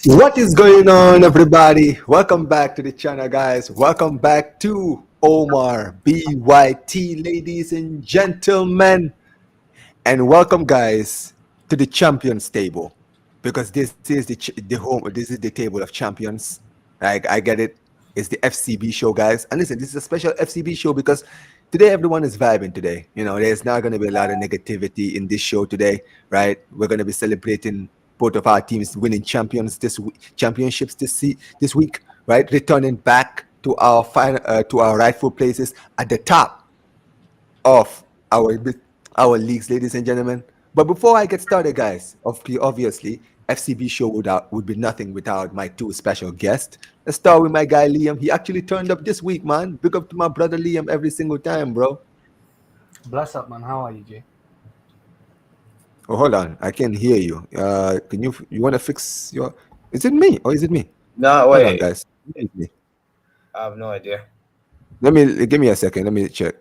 What is going on, everybody? Welcome back to the channel, guys. Welcome back to Omar BYT, ladies and gentlemen. And welcome, guys, to the Champions table. Because this is the home, this is the table of champions. I get it. It's the FCB show, guys. And listen, this is a special FCB show because today everyone is vibing today. There's not going to be a lot of negativity in this show today, right? We're going to be celebrating both of our teams winning championships this week, right? Returning back to our to our rightful places at the top of our leagues, ladies and gentlemen. But before I get started, guys, obviously, FCB show would be nothing without my two special guests. Let's start with my guy Liam. He actually turned up this week, man. Big up to my brother Liam every single time, bro. Bless up, man. How are you, Jay? Oh, hold on, I can't hear you. Can you want to fix your? Is it me or is it me? No, Hold on, wait. guys. It's me. I have no idea. Give me a second. Let me check.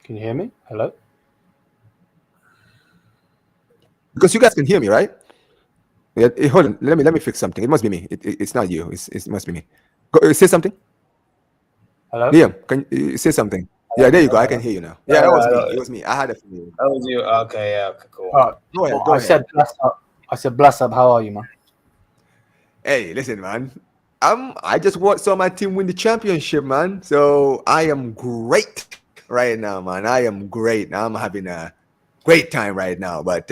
Can you hear me? Hello? Because you guys can hear me, right? Yeah, hold on. Let me fix something. It must be me. It's not you. It must be me. Say something. Hello? Liam, can you say something? Yeah, there you go. I can hear you now. Yeah, that was me. It was me. I had a feeling. That was you. Okay, yeah, okay, cool. Go ahead. I said bless up. Bless up. How are you, man? Hey, listen, man. I just saw my team win the championship, man. So I am great right now, man. I am great. I'm having a great time right now. But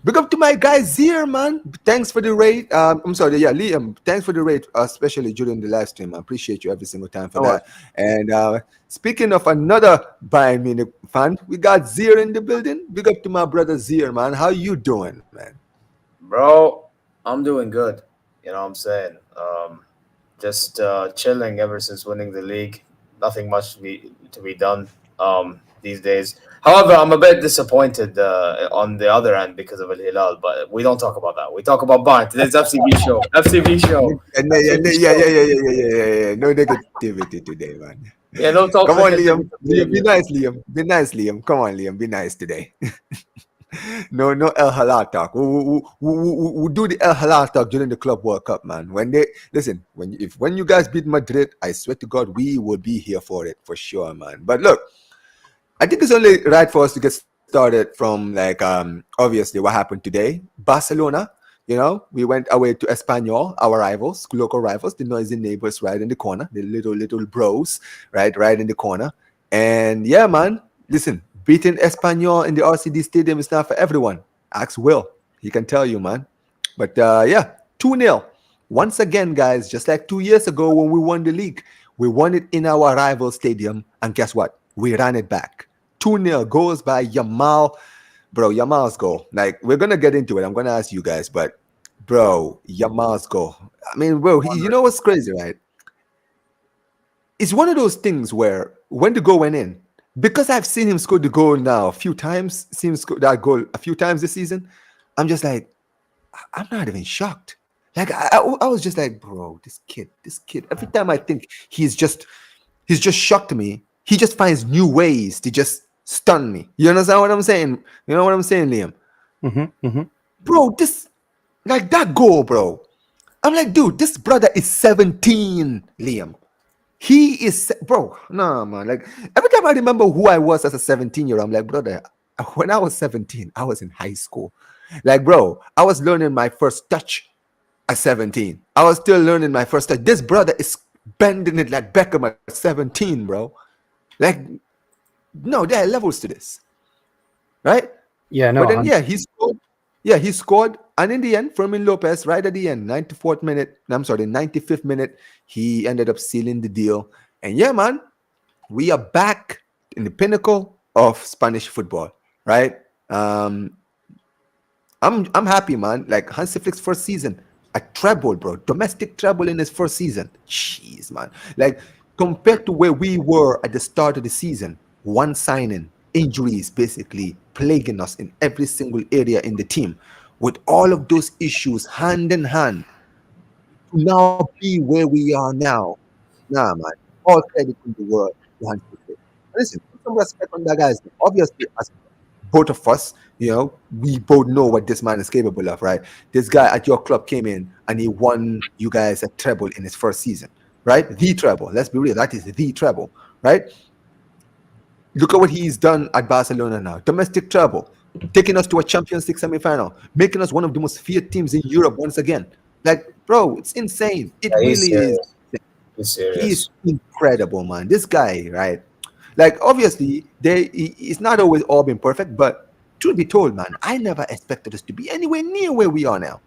big up to my guy Zeer, man. Thanks for the raid. I'm sorry, yeah, Liam. Thanks for the raid, especially during the live stream. I appreciate you every single time for that. And speaking of another Bayern Munich fan, we got Zeer in the building. Big up to my brother Zeer, man. How you doing, man? Bro, I'm doing good. You know what I'm saying? Just chilling ever since winning the league. Nothing much to be done these days. However, I'm a bit disappointed on the other end because of Al Hilal, but we don't talk about that. We talk about Bayern. Today's FCB show. FCB show. Yeah. No negativity today, man. Yeah, no talk. Come on, Liam. Be nice, Liam. Be nice, Liam. Come on, Liam. Be nice today. No El Halal talk. We do the El Halal talk during the Club World Cup, man. When you guys beat Madrid, I swear to God, we will be here for it for sure, man. But look, I think it's only right for us to get started from obviously what happened today. Barcelona, we went away to Espanyol, our rivals, local rivals, the noisy neighbors right in the corner, the little bros, right in the corner. And yeah, man, listen, beating Espanyol in the RCD Stadium is not for everyone. Ask Will. He can tell you, man. But yeah, 2-0. Once again, guys, just like 2 years ago when we won the league, we won it in our rival stadium. And guess what? We ran it back. 2-0 goals by Yamal. Bro, Yamal's goal. Like, we're going to get into it. I'm going to ask you guys. But, bro, Yamal's goal. I mean, bro, you know what's crazy, right? It's one of those things where when the goal went in, because I've seen him score the goal now a few times, seen him score that goal a few times this season, I'm just like, I'm not even shocked. Like, I was just like, bro, this kid, every time I think he's just shocked me, he just finds new ways to just stun me. You understand what I'm saying? You know what I'm saying, Liam? Bro, that goal, bro. I'm like, dude, this brother is 17, Liam. He is, bro, no, man. Like, every time I remember who I was as a 17-year-old, I'm like, brother, when I was 17, I was in high school. Like, bro, I was learning my first touch at 17. I was still learning my first touch. This brother is bending it like Beckham at 17, bro. Like, no, there are levels to this. Right? Yeah, no. But then, yeah, he scored. Yeah, he scored. And in the end, Fermin Lopez, right at the end, 94th minute, I'm sorry, 95th minute, he ended up sealing the deal. And yeah, man, we are back in the pinnacle of Spanish football, right? I'm happy, man. Like, Hansi Flick's first season, a treble, bro. Domestic treble in his first season. Jeez, man. Like, compared to where we were at the start of the season, one signing, injuries basically plaguing us in every single area in the team. With all of those issues hand in hand, to now be where we are now. Nah, man. All credit in the world to Hansi Flick. Listen, put some respect on that, guys. Obviously, as both of us, we both know what this man is capable of, right? This guy at your club came in and he won you guys a treble in his first season, right? The treble. Let's be real. That is the treble, right? Look at what he's done at Barcelona now. Domestic treble, taking us to a Champions League semi-final, making us one of the most feared teams in Europe once again. Like, bro, it's insane. It Yeah, he's really is. serious. He's serious. He's incredible, man. This guy, right? Like, obviously, it's not always all been perfect, but truth be told, man, I never expected us to be anywhere near where we are now.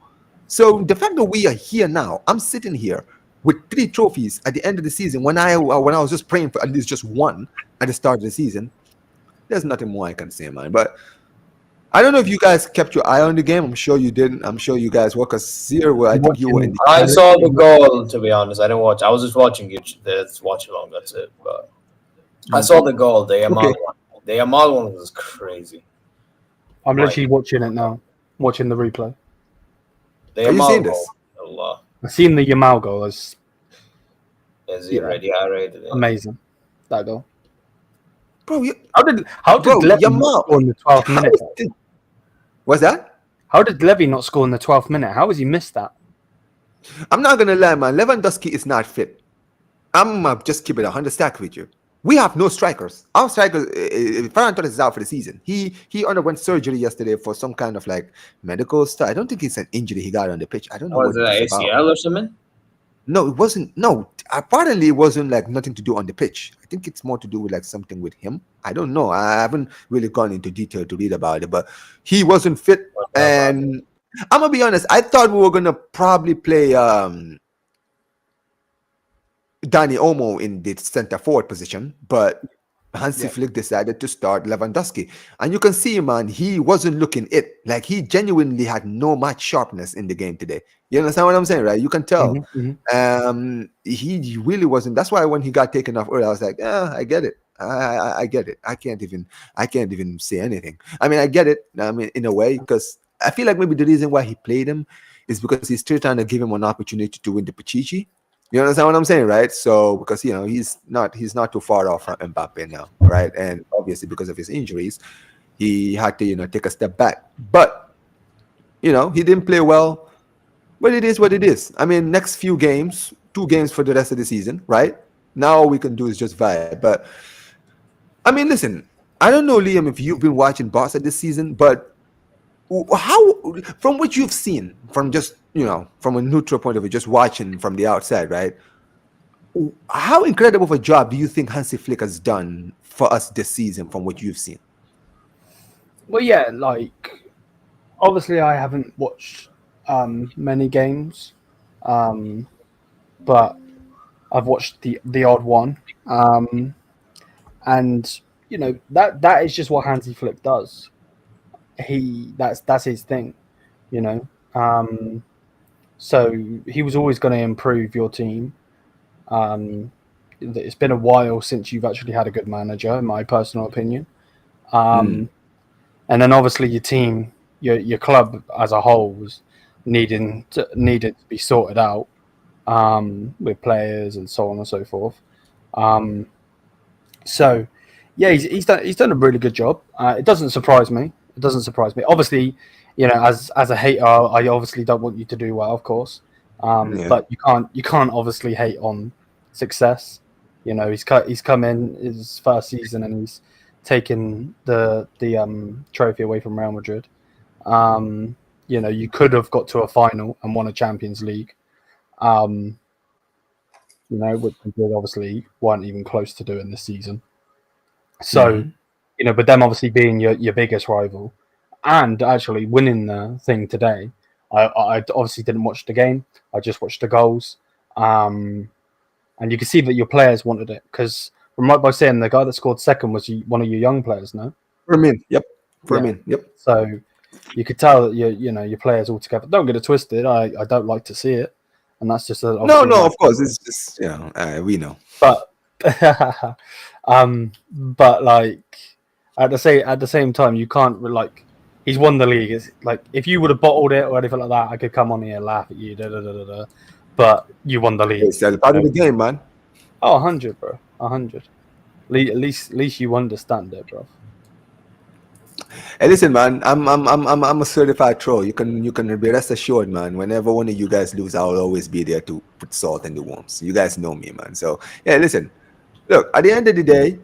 So the fact that we are here now, I'm sitting here with 3 trophies at the end of the season when I was just praying for at least just one at the start of the season. There's nothing more I can say, man. But I don't know if you guys kept your eye on the game. I'm sure you didn't. I'm sure you guys were, because Zeer, I think you were in the I saw the goal, to be honest. I didn't watch. I was just watching it. That's watch along. That's it. But I saw the goal. The Yamal one. The Yamal one was crazy. I'm literally watching it now. Watching the replay. The Are you Yamal seeing goal. this? Allah. I've seen the Yamal goal. It's Yeah, I rated it. amazing. That goal. Bro, How did Levy Yamal. not score in the 12th minute? What's that? How did Levy not score in the 12th minute? How has he missed that? I'm not gonna lie, man. Lewandowski is not fit. I'm just keep it 100 stack with you. We have no strikers. Our striker, Ferran Torres, is out for the season. He underwent surgery yesterday for some kind of like medical stuff. I don't think it's an injury he got on the pitch. I don't know Was what it it's about. ACL or something? No, it wasn't. No, apparently it wasn't like nothing to do on the pitch. I think it's more to do with like something with him. I don't know. I haven't really gone into detail to read about it, but he wasn't fit. And I'm gonna be honest. I thought we were gonna probably play Danny Olmo in the center forward position, but Hansi Flick decided to start Lewandowski. And you can see, man, he wasn't looking it. Like, he genuinely had no match sharpness in the game today. You understand what I'm saying, right? You can tell. He really wasn't. That's why when he got taken off early, I was like, yeah, I get it. I get it. I can't even say anything. I mean, I get it. I mean, in a way, because I feel like maybe the reason why he played him is because he's still trying to give him an opportunity to win the Pichichi. You understand what I'm saying, right? So because he's not too far off from Mbappe now, right? And obviously because of his injuries, he had to take a step back. But he didn't play well. But it is what it is. I mean, next few games, 2 games for the rest of the season, right? Now all we can do is just vibe. But I mean, listen, I don't know, Liam, if you've been watching Barca this season, but how, from what you've seen, from just from a neutral point of view, just watching from the outside, right? How incredible of a job do you think Hansi Flick has done for us this season, from what you've seen? Well, yeah, like obviously I haven't watched many games, but I've watched the odd one, and that is just what Hansi Flick does. That's his thing, so he was always going to improve your team. It's been a while since you've actually had a good manager, in my personal opinion. And then obviously your team, your club as a whole was needed to be sorted out with players and so on and so forth. So yeah, he's done a really good job. It doesn't surprise me. Obviously, as a hater, I obviously don't want you to do well, of course. But you can't obviously hate on success. He's come in his first season and he's taken the trophy away from Real Madrid. You could have got to a final and won a Champions League. Which we obviously weren't even close to doing this season. So, but them obviously being your biggest rival and actually winning the thing today, I obviously didn't watch the game. I just watched the goals. And you can see that your players wanted it, because from right by saying the guy that scored second was one of your young players, no? Firmin, yep. So you could tell that your players all together. Don't get it twisted. I don't like to see it, and that's just no. Of course, it's just we know. But but like at the same time, you can't like. He's won the league. It's like if you would have bottled it or anything like that, I could come on here and laugh at you. But you won the league. It's part of the game, man. Oh, 100, bro. 100. At least you understand it, bro. Hey, listen, man. I'm a certified troll. You can be rest assured, man. Whenever one of you guys lose, I'll always be there to put salt in the wounds. You guys know me, man. So yeah, listen. Look, at the end of the day,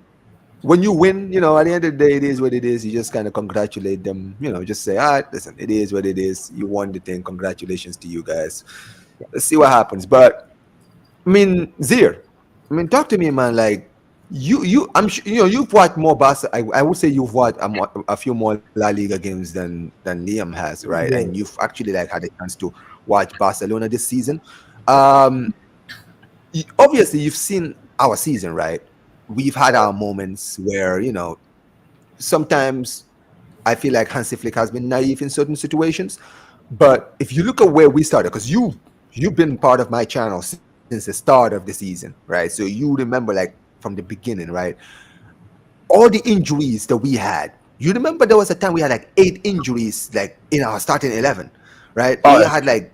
when you win, at the end of the day, it is what it is. You just kind of congratulate them. Just say, all right, listen, it is what it is. You won the thing. Congratulations to you guys. Let's see what happens. But I mean, Zeer, talk to me, man. Like I'm sure you've watched more Barca. I would say you've watched a few more La Liga games than Liam has, right? Yeah. And you've actually like had a chance to watch Barcelona this season. Um, Obviously, you've seen our season, right? We've had our moments where sometimes I feel like Hansi Flick has been naive in certain situations. But if you look at where we started, because you've been part of my channel since the start of the season, right? So you remember like from the beginning, right? All the injuries that we had. You remember there was a time we had like 8 injuries like in our starting 11, right? Oh, We yeah. had like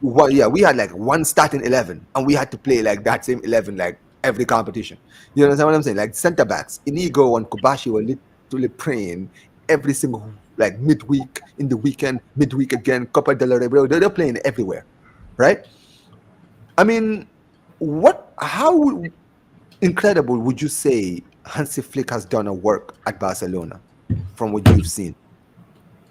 we had like one starting 11, and we had to play like that same 11 like every competition. You understand what I'm saying? Like center backs, Inigo and Kobashi were literally playing every single like midweek, in the weekend, midweek again, Copa del Rey, bro. They're playing everywhere, right? I mean, how incredible would you say Hansi Flick has done a work at Barcelona from what you've seen?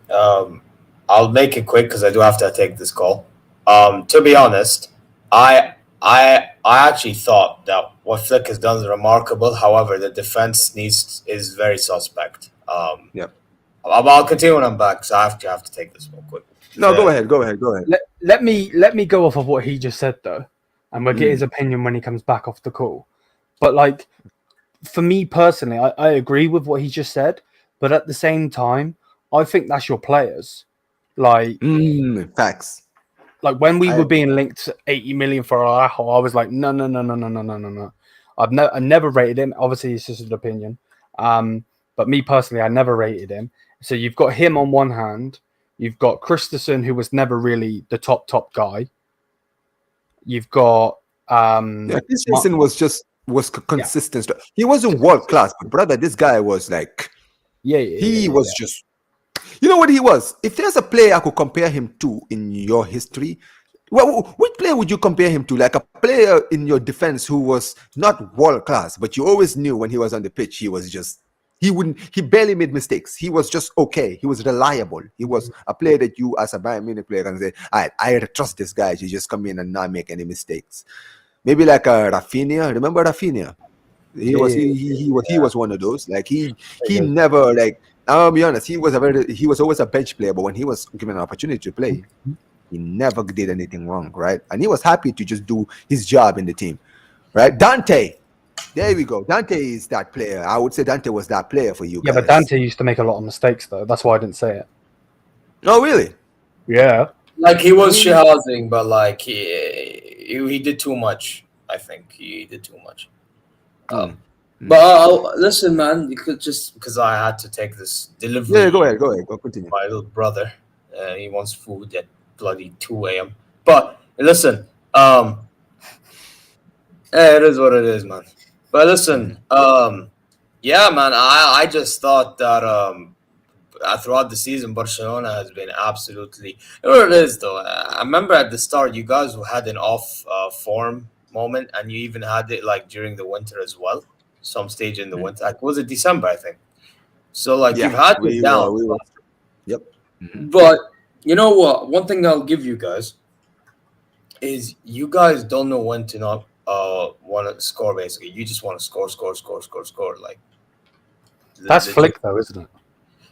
I'll make it quick because I do have to take this call. To be honest, I actually thought that what Flick has done is remarkable. However, the defense is very suspect. Yeah. I'll continue when I'm back, so I have to take this one quick. No, go Yeah. ahead. Let me go off of what he just said though, and we'll get his opinion when he comes back off the call. But like, for me personally, I agree with what he just said, but at the same time, I think that's your players. Like Facts. Like when we were being linked to 80 million for Araujo, I was like, no. I never rated him. Obviously, it's just an opinion. But me personally, I never rated him. So you've got him on one hand. You've got Christensen, who was never really the top guy. You've got Christensen was consistent. He wasn't world class, but brother, this guy was like, he was just. You know what he was? If there's a player I could compare him to in your history, well, which player would you compare him to? Like a player in your defense who was not world class, but you always knew when he was on the pitch, he barely made mistakes. He was just okay. He was reliable. He was a player that you, as a Bayern Munich player, can say, I trust this guy to just come in and not make any mistakes. Maybe like a Rafinha. Remember Rafinha? He was one of those. Like he never like. I'll be honest. He was always a bench player, but when he was given an opportunity to play, he never did anything wrong, right? And he was happy to just do his job in the team, right? Dante, there we go. Dante is that player. I would say Dante was that player for you guys. Yeah, but Dante used to make a lot of mistakes, though. That's why I didn't say it. Oh, really? Yeah. Like he was shithousing, but like he did too much. I think he did too much. But listen, man, you could just because I had to take this delivery. Yeah, go ahead. Go continue. My little brother, he wants food at bloody 2 a.m. But listen, it is what it is, man. But listen, yeah, man, I just thought that throughout the season, Barcelona has been absolutely. You know what it is, though. I remember at the start, you guys had an off form moment, and you even had it like during the winter as well. Some stage in the winter, like was it December? I think. So like you've had it down. Yep. But you know what? One thing I'll give you guys is you guys don't know when to not want to score. Basically, you just want to score. Like that's Flick, though, isn't it?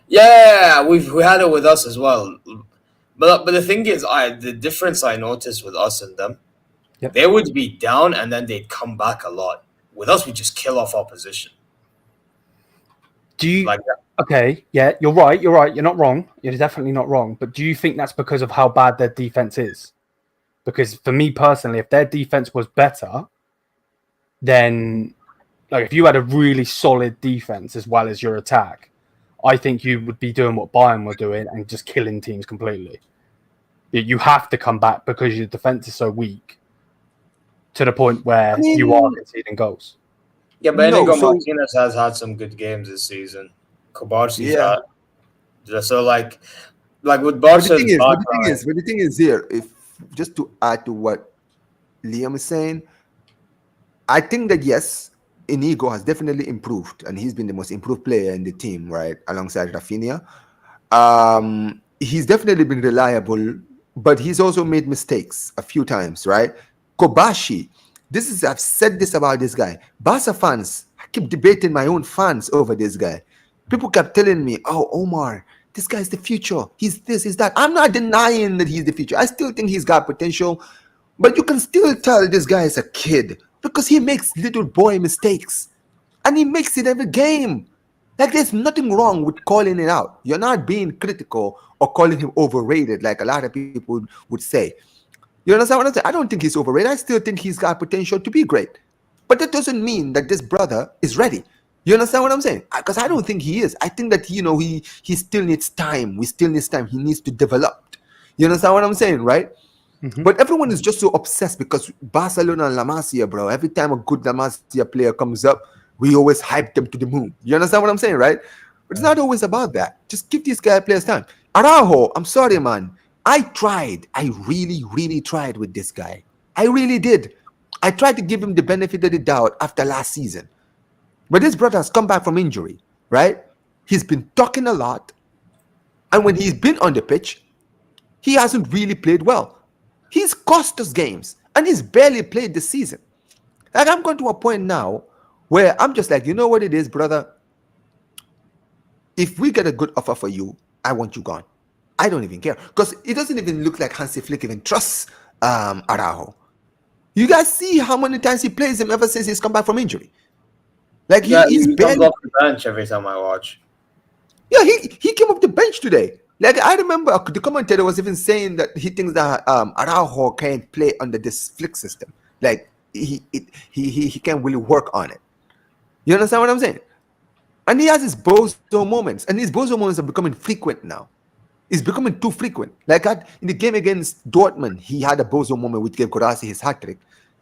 Yeah, we had it with us as well. But the thing is, the difference I noticed with us and them, they would be down and then they'd come back a lot. With us, we just kill off opposition. Do you like that? Okay, yeah, you're right. You're not wrong. You're definitely not wrong. But do you think that's because of how bad their defense is? Because for me personally, if their defense was better, then like if you had a really solid defense as well as your attack, I think you would be doing what Bayern were doing and just killing teams completely. You have to come back because your defense is so weak to the point where you are conceding goals. Yeah, but Inigo Martinez has had some good games this season. Kobarski's had. So like with But the Barca's thing is, but the thing backline, is, but the thing is here, if just to add to what Liam is saying, I think that yes, Inigo has definitely improved, and he's been the most improved player in the team, right, alongside Rafinha. He's definitely been reliable, but he's also made mistakes a few times, right? Kobashi, I've said this about this guy. Barca fans, I keep debating my own fans over this guy. People kept telling me, "Oh, Omar, this guy's the future. He's this, he's that." I'm not denying that he's the future. I still think he's got potential, but you can still tell this guy is a kid because he makes little boy mistakes, and he makes it every game. Like there's nothing wrong with calling it out. You're not being critical or calling him overrated, like a lot of people would say. You understand what I'm saying? I don't think he's overrated. I still think he's got potential to be great. But that doesn't mean that this brother is ready. You understand what I'm saying? Because I don't think he is. I think that he still needs time. We still needs time. He needs to develop. You understand what I'm saying, right? But everyone is just so obsessed because Barcelona and La Masia, bro. Every time a good La Masia player comes up, we always hype them to the moon. You understand what I'm saying, right? But it's not always about that. Just give these guys players time. Araujo, I'm sorry, man. I tried. I really, really tried with this guy. I really did. I tried to give him the benefit of the doubt after last season. But this brother has come back from injury, right? He's been talking a lot. And when he's been on the pitch, he hasn't really played well. He's cost us games. And he's barely played this season. Like I'm going to a point now where I'm just like, you know what it is, brother? If we get a good offer for you, I want you gone. I don't even care. Because it doesn't even look like Hansi Flick even trusts Araujo. You guys see how many times he plays him ever since he's come back from injury. Like he's he comes barely. off the bench every time I watch. Yeah, he came off the bench today. Like I remember the commentator was even saying that he thinks that Araujo can't play under this Flick system. Like he can't really work on it. You understand what I'm saying? And he has his bozo moments, and his bozo moments are becoming frequent now. It's becoming too frequent. Like in the game against Dortmund, he had a bozo moment which gave Guirassy his hat trick.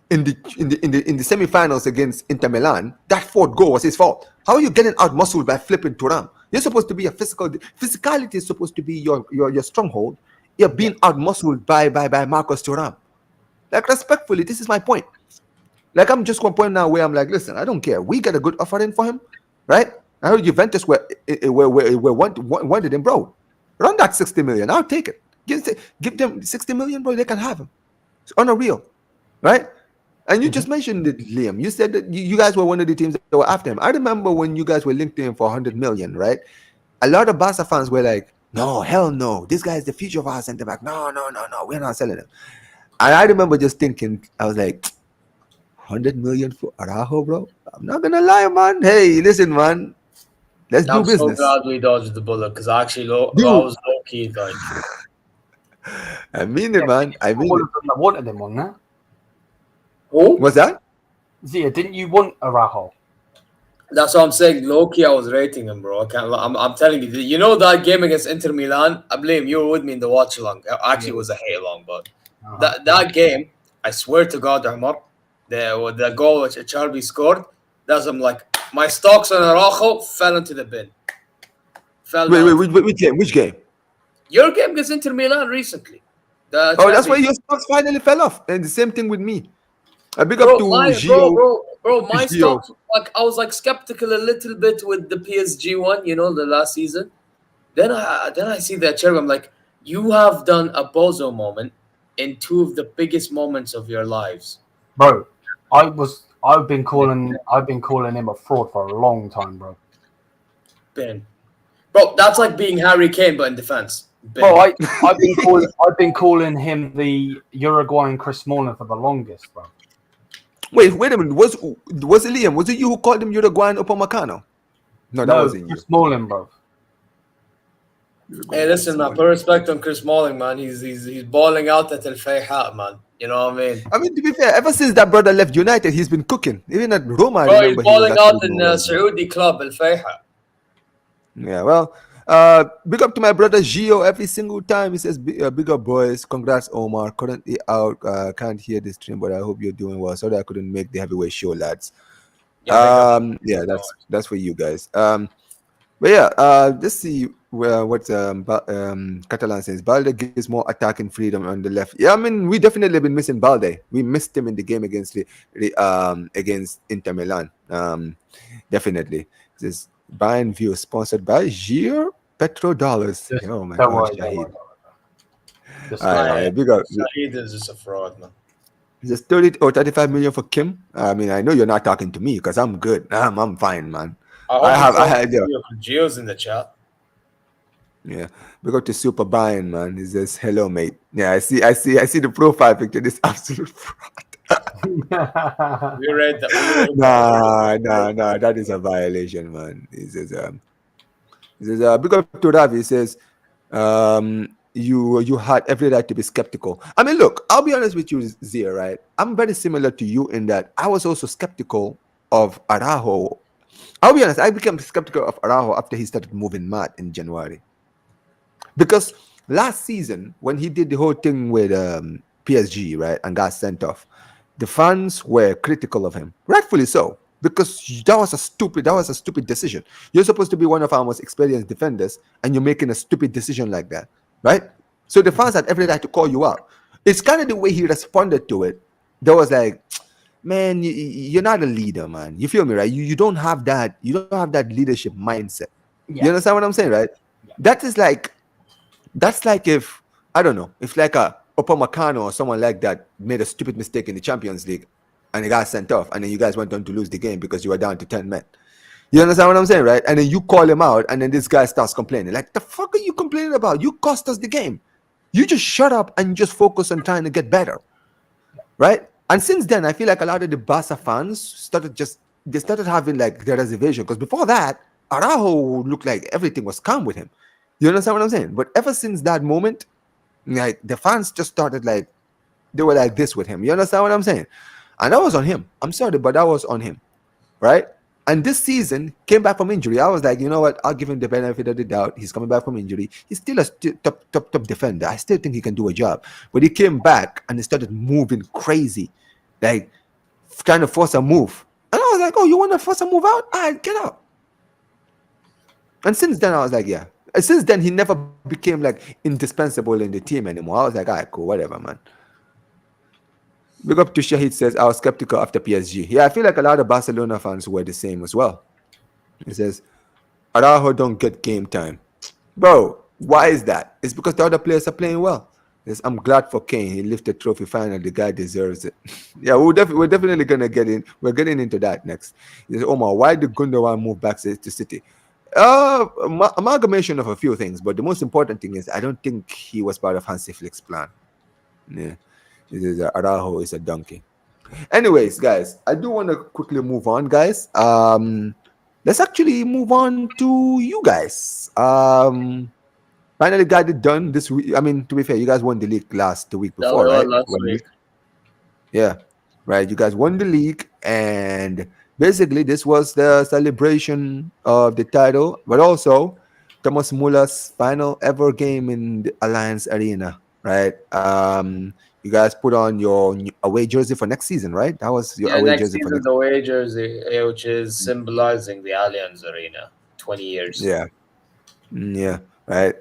In the semifinals against Inter Milan, that fourth goal was his fault. How are you getting out muscled by flipping Thuram? You're supposed to be a physicality is supposed to be your stronghold. You're being out muscled by Marcus Thuram. Like respectfully, this is my point. Like I'm just one point now where I'm like, listen, I don't care. We got a good offer in for him, right? I heard Juventus wanted him, bro. Run that 60 million. I'll take it. Give them 60 million, bro. They can have him. It's unreal, right? And you just mentioned it, Liam. You said that you guys were one of the teams that were after him. I remember when you guys were linked to him for 100 million, right? A lot of Barca fans were like, no, hell no. This guy is the future of our centre back. No. We're not selling him. And I remember just thinking, I was like, 100 million for Araujo, bro? I'm not going to lie, man. Hey, listen, man. Let's do business. So glad we dodged the bullet because actually, I was low key like. I mean it, man. I mean it. I wanted him on that. Who? What's that? Zia, didn't you want Araujo? That's what I'm saying. Low key, I was rating him, bro. I can't. I'm telling you. You know that game against Inter Milan? I blame you were with me in the watch along. Actually, it was a hate along, but that game, I swear to God, Omar, the goal which Charby scored, that's I'm like my stocks on Araujo fell into the bin. Wait, which game? Your game against Inter Milan recently. That's why your stocks finally fell off. And the same thing with me. A big up to Gio. Bro, my stocks, like I was like skeptical a little bit with the PSG one, you know, the last season. Then I see that Cherry. I'm like, you have done a bozo moment in two of the biggest moments of your lives. Bro, I've been calling him a fraud for a long time, bro. Bro, that's like being Harry Kane but in defense. Bro, I've been calling him the Uruguayan Chris Smalling for the longest, bro. Wait a minute. Was it Liam? Was it you who called him Uruguayan Upamecano? No, that wasn't you. Chris Smalling, bro. Hey, listen, man. Put respect on Chris Smalling, man. He's balling out at El Fayhat, man. You know what I mean? I mean, to be fair, ever since that brother left United, he's been cooking. Even at Roma, bro, he's balling out in Saudi club El Fayhat. Yeah, well, big up to my brother Gio every single time. He says, big up, boys. Congrats, Omar. Currently out. Can't hear this stream, but I hope you're doing well. Sorry I couldn't make the heavyweight show, lads. Yeah, that's for you guys. But But yeah, let's see what Catalan says. Balde gives more attacking freedom on the left. Yeah, I mean we definitely been missing Balde. We missed him in the game against against Inter Milan. Definitely. This Bayern View sponsored by Zeer Petrodollars. Just Oh my don't gosh, worry, don't Shahid. worry. Just All I right, big up. Saeed is just a fraud, man. Just 30 or 35 million for Kim. I mean, I know you're not talking to me because I'm good. I'm fine, man. I I hope he's have I talking had to you. Geo's in the chat. Yeah, we go to Super Bayern, man. He says, "Hello, mate." Yeah, I see the profile picture. This absolute fraud. We read that. We read that. Nah. That is a violation, man. He says, big up to Ravi. He says, you had every right to be skeptical. I mean, look, I'll be honest with you, Zia. Right? I'm very similar to you in that I was also skeptical of Araujo. I'll be honest. I became skeptical of Araujo after he started moving mad in January. Because last season, when he did the whole thing with PSG, right, and got sent off, the fans were critical of him, rightfully so, because that was a stupid decision. You're supposed to be one of our most experienced defenders, and you're making a stupid decision like that, right? So the fans had every right to call you out. It's kind of the way he responded to it. There was like, man, you're not a leader, man. You feel me, right? You don't have that. You don't have that leadership mindset. You yeah, understand what I'm saying, right? yeah. That is like that's like if I don't know, if like a Upamecano or someone like that made a stupid mistake in the Champions League and he got sent off, and then you guys went on to lose the game because you were down to 10 men. You understand what I'm saying, right? And then you call him out, and then this guy starts complaining. Like, the fuck are you complaining about? You cost us the game. You just shut up and just focus on trying to get better, right? And since then, I feel like a lot of the Barca fans started having like their reservation, because before that, Araujo looked like everything was calm with him. You understand what I'm saying? But ever since that moment, like the fans just started like they were like this with him. You understand what I'm saying? And that was on him. I'm sorry, but that was on him, right? And this season came back from injury. I was like, you know what? I'll give him the benefit of the doubt. He's coming back from injury. He's still a top defender. I still think he can do a job. But he came back and he started moving crazy, like trying to force a move. And I was like, oh, you want to force a move out? All right, get out. And since then, I was like, yeah. And since then, he never became like indispensable in the team anymore. I was like, all right, cool, whatever, man. Big up to Shahid says, I was skeptical after PSG. Yeah, I feel like a lot of Barcelona fans were the same as well. He says, Araujo don't get game time. Bro, why is that? It's because the other players are playing well. Yes, I'm glad for Kane. He lifted trophy finally. The guy deserves it. Yeah, we're definitely gonna get in. We're getting into that next. He says, Omar, why did Gundogan move back to City? Amalgamation of a few things, but the most important thing is I don't think he was part of Hansi Flick's plan. Yeah, this is Araujo is a donkey. Anyways, guys, I do want to quickly move on, guys. Let's actually move on to you guys. Finally got it done this week. I mean, to be fair, you guys won the league the week That before, was right? last week. Yeah, right. You guys won the league, and basically, this was the celebration of the title, but also Thomas Muller's final ever game in the Alliance Arena, right? You guys put on your away jersey for next season, right? That was your Yeah, away next jersey for season next. the away jersey, which is symbolizing the Allianz Arena, 20 years. Yeah, yeah, right.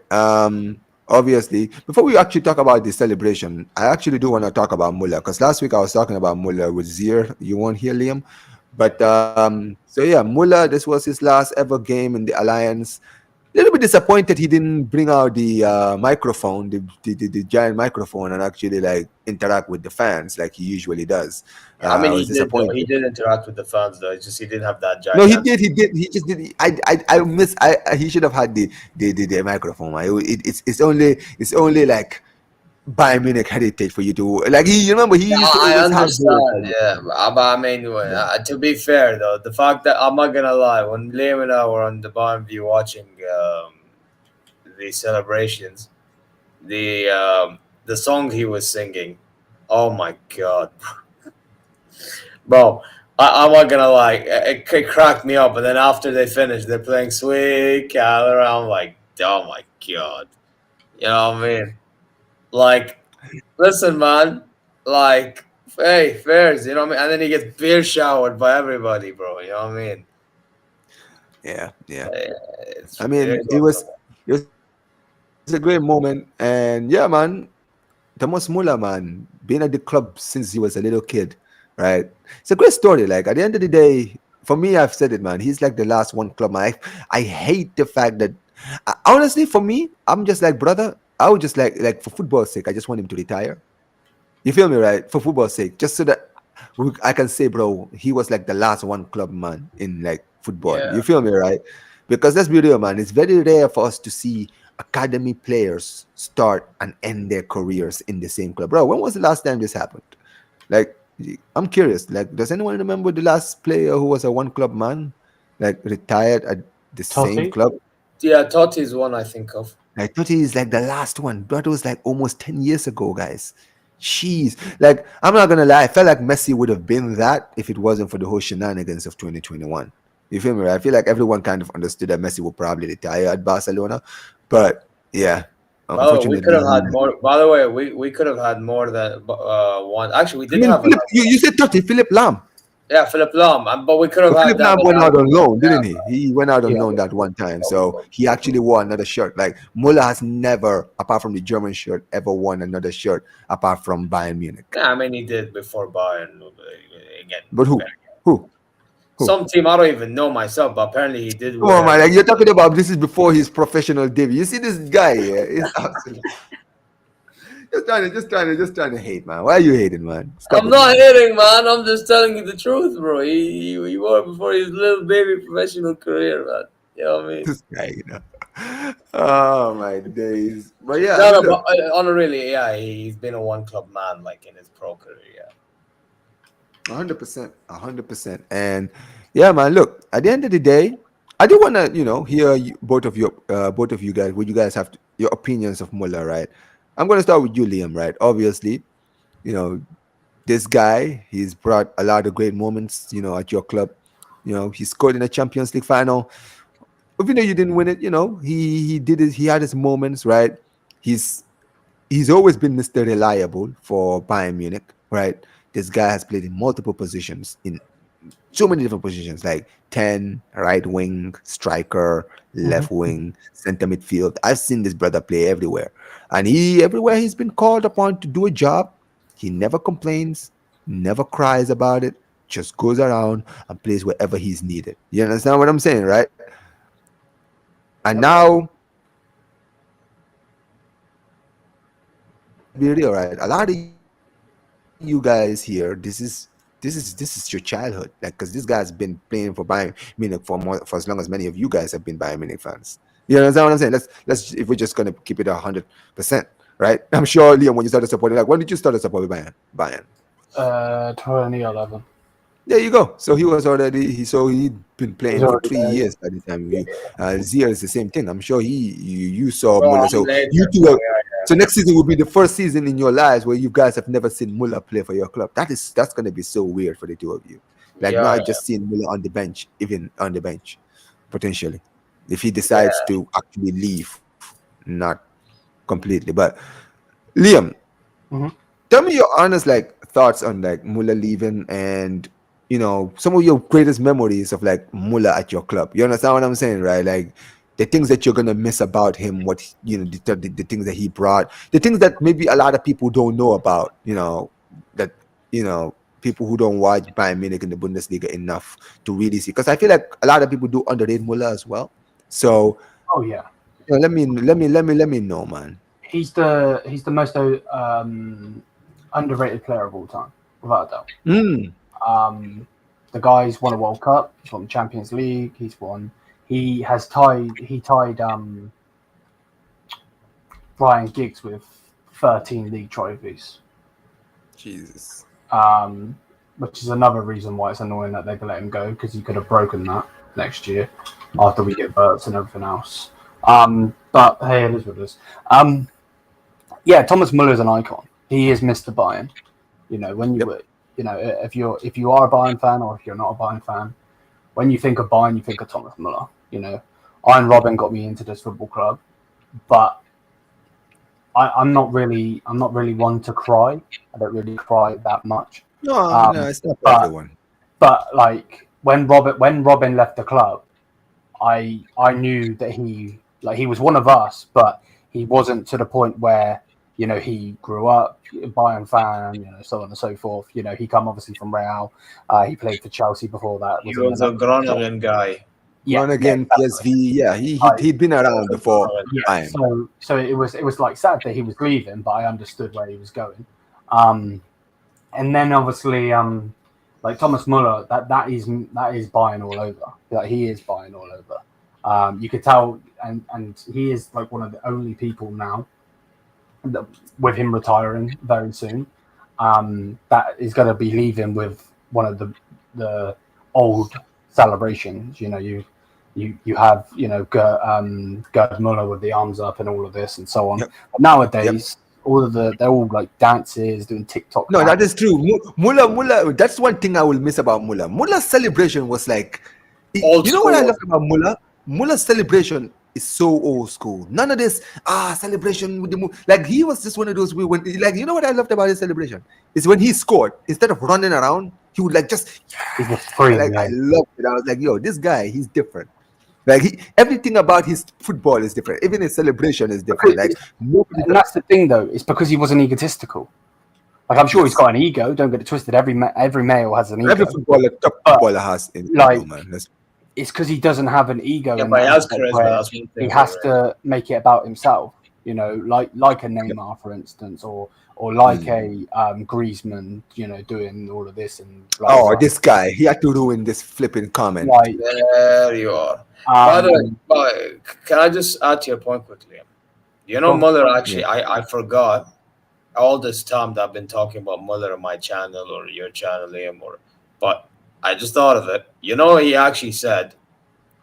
Obviously, before we actually talk about the celebration, I actually do want to talk about Muller, because last week I was talking about Muller with Zeer. You won't hear Liam, but so yeah, Muller. This was his last ever game in the Alliance. A little bit disappointed he didn't bring out the microphone, the giant microphone, and actually like interact with the fans like he usually does. I mean, I he was did though. disappointed. He did interact with the fans though. It's just he didn't have that No, he gigantic. did. He did. He just did. I miss. He should have had the microphone. It's only like Bayern Munich heritage for you to like. You remember he Yeah, used to I always have those. understand. Yeah, but I mean, to be fair though, the fact that I'm not gonna lie, when Liam and I were on the Bayern View watching the celebrations, the song he was singing, oh my god, bro. I'm not gonna lie, it cracked me up. And then after they finished, they're playing Sweet Caroline. I'm like, oh my god, you know what I mean? Like, listen, man, like, hey, fairs, you know what I mean? And then he gets beer showered by everybody, bro. You know what I mean? Yeah. It's, I it mean, is what it was a great moment, and yeah, man. Thomas Muller, man, being at the club since he was a little kid, right? It's a great story. Like at the end of the day, for me, I've said it, man. He's like the last one club. Man, I hate the fact that, honestly, for me, I'm just like, brother. I would just like for football's sake, I just want him to retire. You feel me, right? For football's sake, just so that I can say, bro, he was like the last one club man in like football. yeah. You feel me, right? Because let's be real, man. It's very rare for us to see academy players start and end their careers in the same club. Bro, when was the last time this happened? Like, I'm curious. Like, does anyone remember the last player who was a one club man, like retired at the same Totti. club? Yeah, Totti is one I think of. I thought he's like the last one. That was like almost 10 years ago, guys. Jeez. Like, I'm not gonna lie, I felt like Messi would have been that if it wasn't for the whole shenanigans of 2021. You feel me? Right? I feel like everyone kind of understood that Messi would probably retire at Barcelona. But yeah, Oh, we could unfortunately, have had more. By the way, we could have had more than one. Actually, we I did mean, have Philip, another. you said Totti, Philip Lam. Yeah, Philip Lahm, but we could have But had Philip Lam David went out on Alaba. loan, didn't he? He went out on Yeah. loan that one time. So he actually wore another shirt. Like Muller has never, apart from the German shirt, ever worn another shirt apart from Bayern Munich. Yeah, I mean he did before Bayern. Again, But who? Who? Who? some team I don't even know myself, but apparently he did Come on, wear. man. Like you're talking about this is before his professional debut. You see this guy here? He's absolutely just trying to hate, man. Why are you hating, man? Stop I'm it, not man. hating, man. I'm just telling you the truth, bro. He wore it before his little baby professional career, man. You know what I mean? This guy. Oh my days. But yeah, I No, mean, no, but look, on a really, yeah, he's been a one club man like in his pro career. Yeah. 100%, 100%. And yeah, man. Look, at the end of the day, I do want to, hear both of you guys, what you guys have your opinions of Muller, right? I'm going to start with you, Liam, right? Obviously, you know, this guy, he's brought a lot of great moments, at your club. He scored in a Champions League final. Even though you didn't win it, he did it. He had his moments, right? He's he's always been Mr. Reliable for Bayern Munich, right? This guy has played in multiple positions, in so many different positions, like 10, right wing, striker, Mhm. left wing, center midfield. I've seen this brother play everywhere. And everywhere he's been called upon to do a job, he never complains, never cries about it, just goes around and plays wherever he's needed. You understand what I'm saying, right? And Yep. now, be real, right? A lot of you guys here, this is your childhood, like because this guy's been playing for Bayern Munich for as long as many of you guys have been Bayern Munich fans. You understand what I'm saying? Let's if we're just gonna keep it 100%, right? I'm sure Liam, when you started supporting, like when did you start to support Bayern? 2011. There you go. So he was already he'd been He's playing for already 3 years by the time you Zeer is the same thing. I'm sure you saw Bro, Muller. I'm So you later. two are, so next season will be the first season in your lives where you guys have never seen Muller play for your club. That's gonna be so weird for the two of you. Like Yeah, not just seeing Muller on the bench, even on the bench, potentially. If he yeah, decides to actually leave, not completely. But Liam, Mhm. tell me your honest like thoughts on like Muller leaving and some of your greatest memories of like Muller at your club. You understand what I'm saying, right? Like the things that you're gonna miss about him, what the things that he brought, the things that maybe a lot of people don't know about. That people who don't watch Bayern Munich in the Bundesliga enough to really see. Because I feel like a lot of people do underrate Muller as well. So Oh yeah, let me know, man. he's the most underrated player of all time, without a doubt. Mm. The guy's won a World Cup. He's won the Champions League. He tied Ryan Giggs with 13 league trophies. Jesus. Which is another reason why it's annoying that they've let him go, because he could have broken that next year after we get Bertz and everything else. But hey, it is what it is. Yeah, Thomas Muller is an icon. He is Mr. Bayern. When you Yep. if you are a Bayern fan or if you're not a Bayern fan, when you think of Bayern, you think of Thomas Muller. Iron Robin got me into this football club, but I'm not really one to cry. I don't really cry that much. No, it's not for but everyone. but like when Robin left the club, I knew that he was one of us, but he wasn't to the point where he grew up a Bayern fan, so on and so forth. He come obviously from Real. He played for Chelsea before that. He was a Groningen guy. Groningen, PSV. Yeah, he'd been around before. Yeah, so it was like sad that he was leaving, but I understood where he was going. And then obviously like Thomas Muller, that is Bayern all over. Like he is Bayern all over. You could tell, and he is like one of the only people now, with him retiring very soon, that is going to be leaving with one of the old celebrations. You have Gerd Muller with the arms up and all of this and so on. Yep. But nowadays, they're all like dances, doing TikTok. No, that is true. Muller. That's one thing I will miss about Muller. Muller's celebration was like, Old you know what I school. love about Muller? Muller's celebration is so old school. None of this celebration with the like he was just one of those when like you know what I loved about his celebration is when he scored, instead of running around, he would like just He's just free, like I man. loved it. I was like, yo, this guy, he's different. Like everything about his football is different. Even his celebration is different. Like nobody And that's the thing, though. It's because he wasn't egotistical. Like I'm sure he's got an ego. Don't get it twisted. Every male has an ego. every footballer, top footballer has in like, football, man. It's because he doesn't have an ego. Yeah, in but he that has aspect charisma. where That's one thing. he has to make it about himself. Like a Neymar, for instance, or like a Griezmann. Doing all of this and. This guy, he had to ruin this flipping comment. Like, There you are. By the way, can I just add to your point quickly? Muller, actually, I forgot all this time that I've been talking about Muller on my channel or your channel, Liam, but I just thought of it. He actually said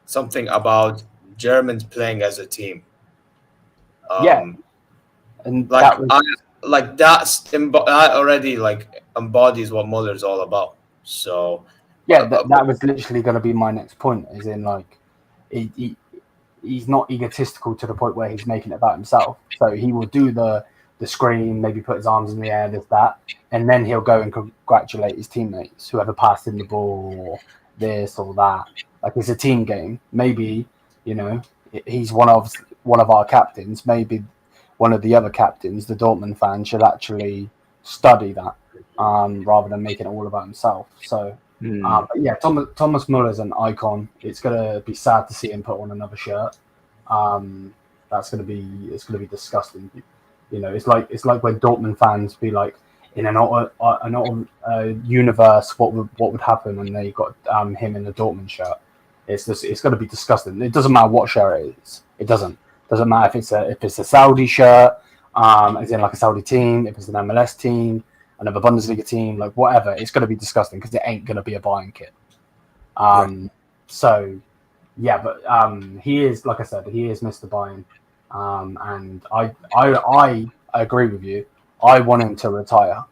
something about Germans playing as a team. and Like that was, that already like embodies what Muller's all about. So that was literally going to be my next point. Is in like, he's not egotistical to the point where he's making it about himself. So he will do the scream, maybe put his arms in the air, this, that, and then he'll go and congratulate his teammates, whoever passed him the ball, or this or that. Like it's a team game. Maybe he's one of our captains. Maybe one of the other captains, the Dortmund fan, should actually study that rather than making it all about himself. So. But yeah, Thomas Muller's an icon. It's gonna be sad to see him put on another shirt. It's gonna be disgusting. It's like when Dortmund fans be like, in an universe, what would happen when they got him in a Dortmund shirt? It's gonna be disgusting. It doesn't matter what shirt it is. It doesn't matter if it's a Saudi shirt, as in like a Saudi team, if it's an MLS team, another Bundesliga team, like whatever, it's going to be disgusting because it ain't going to be a Bayern kit. So, yeah, but he is, like I said, he is Mr. Bayern. And I agree with you. I want him to retire,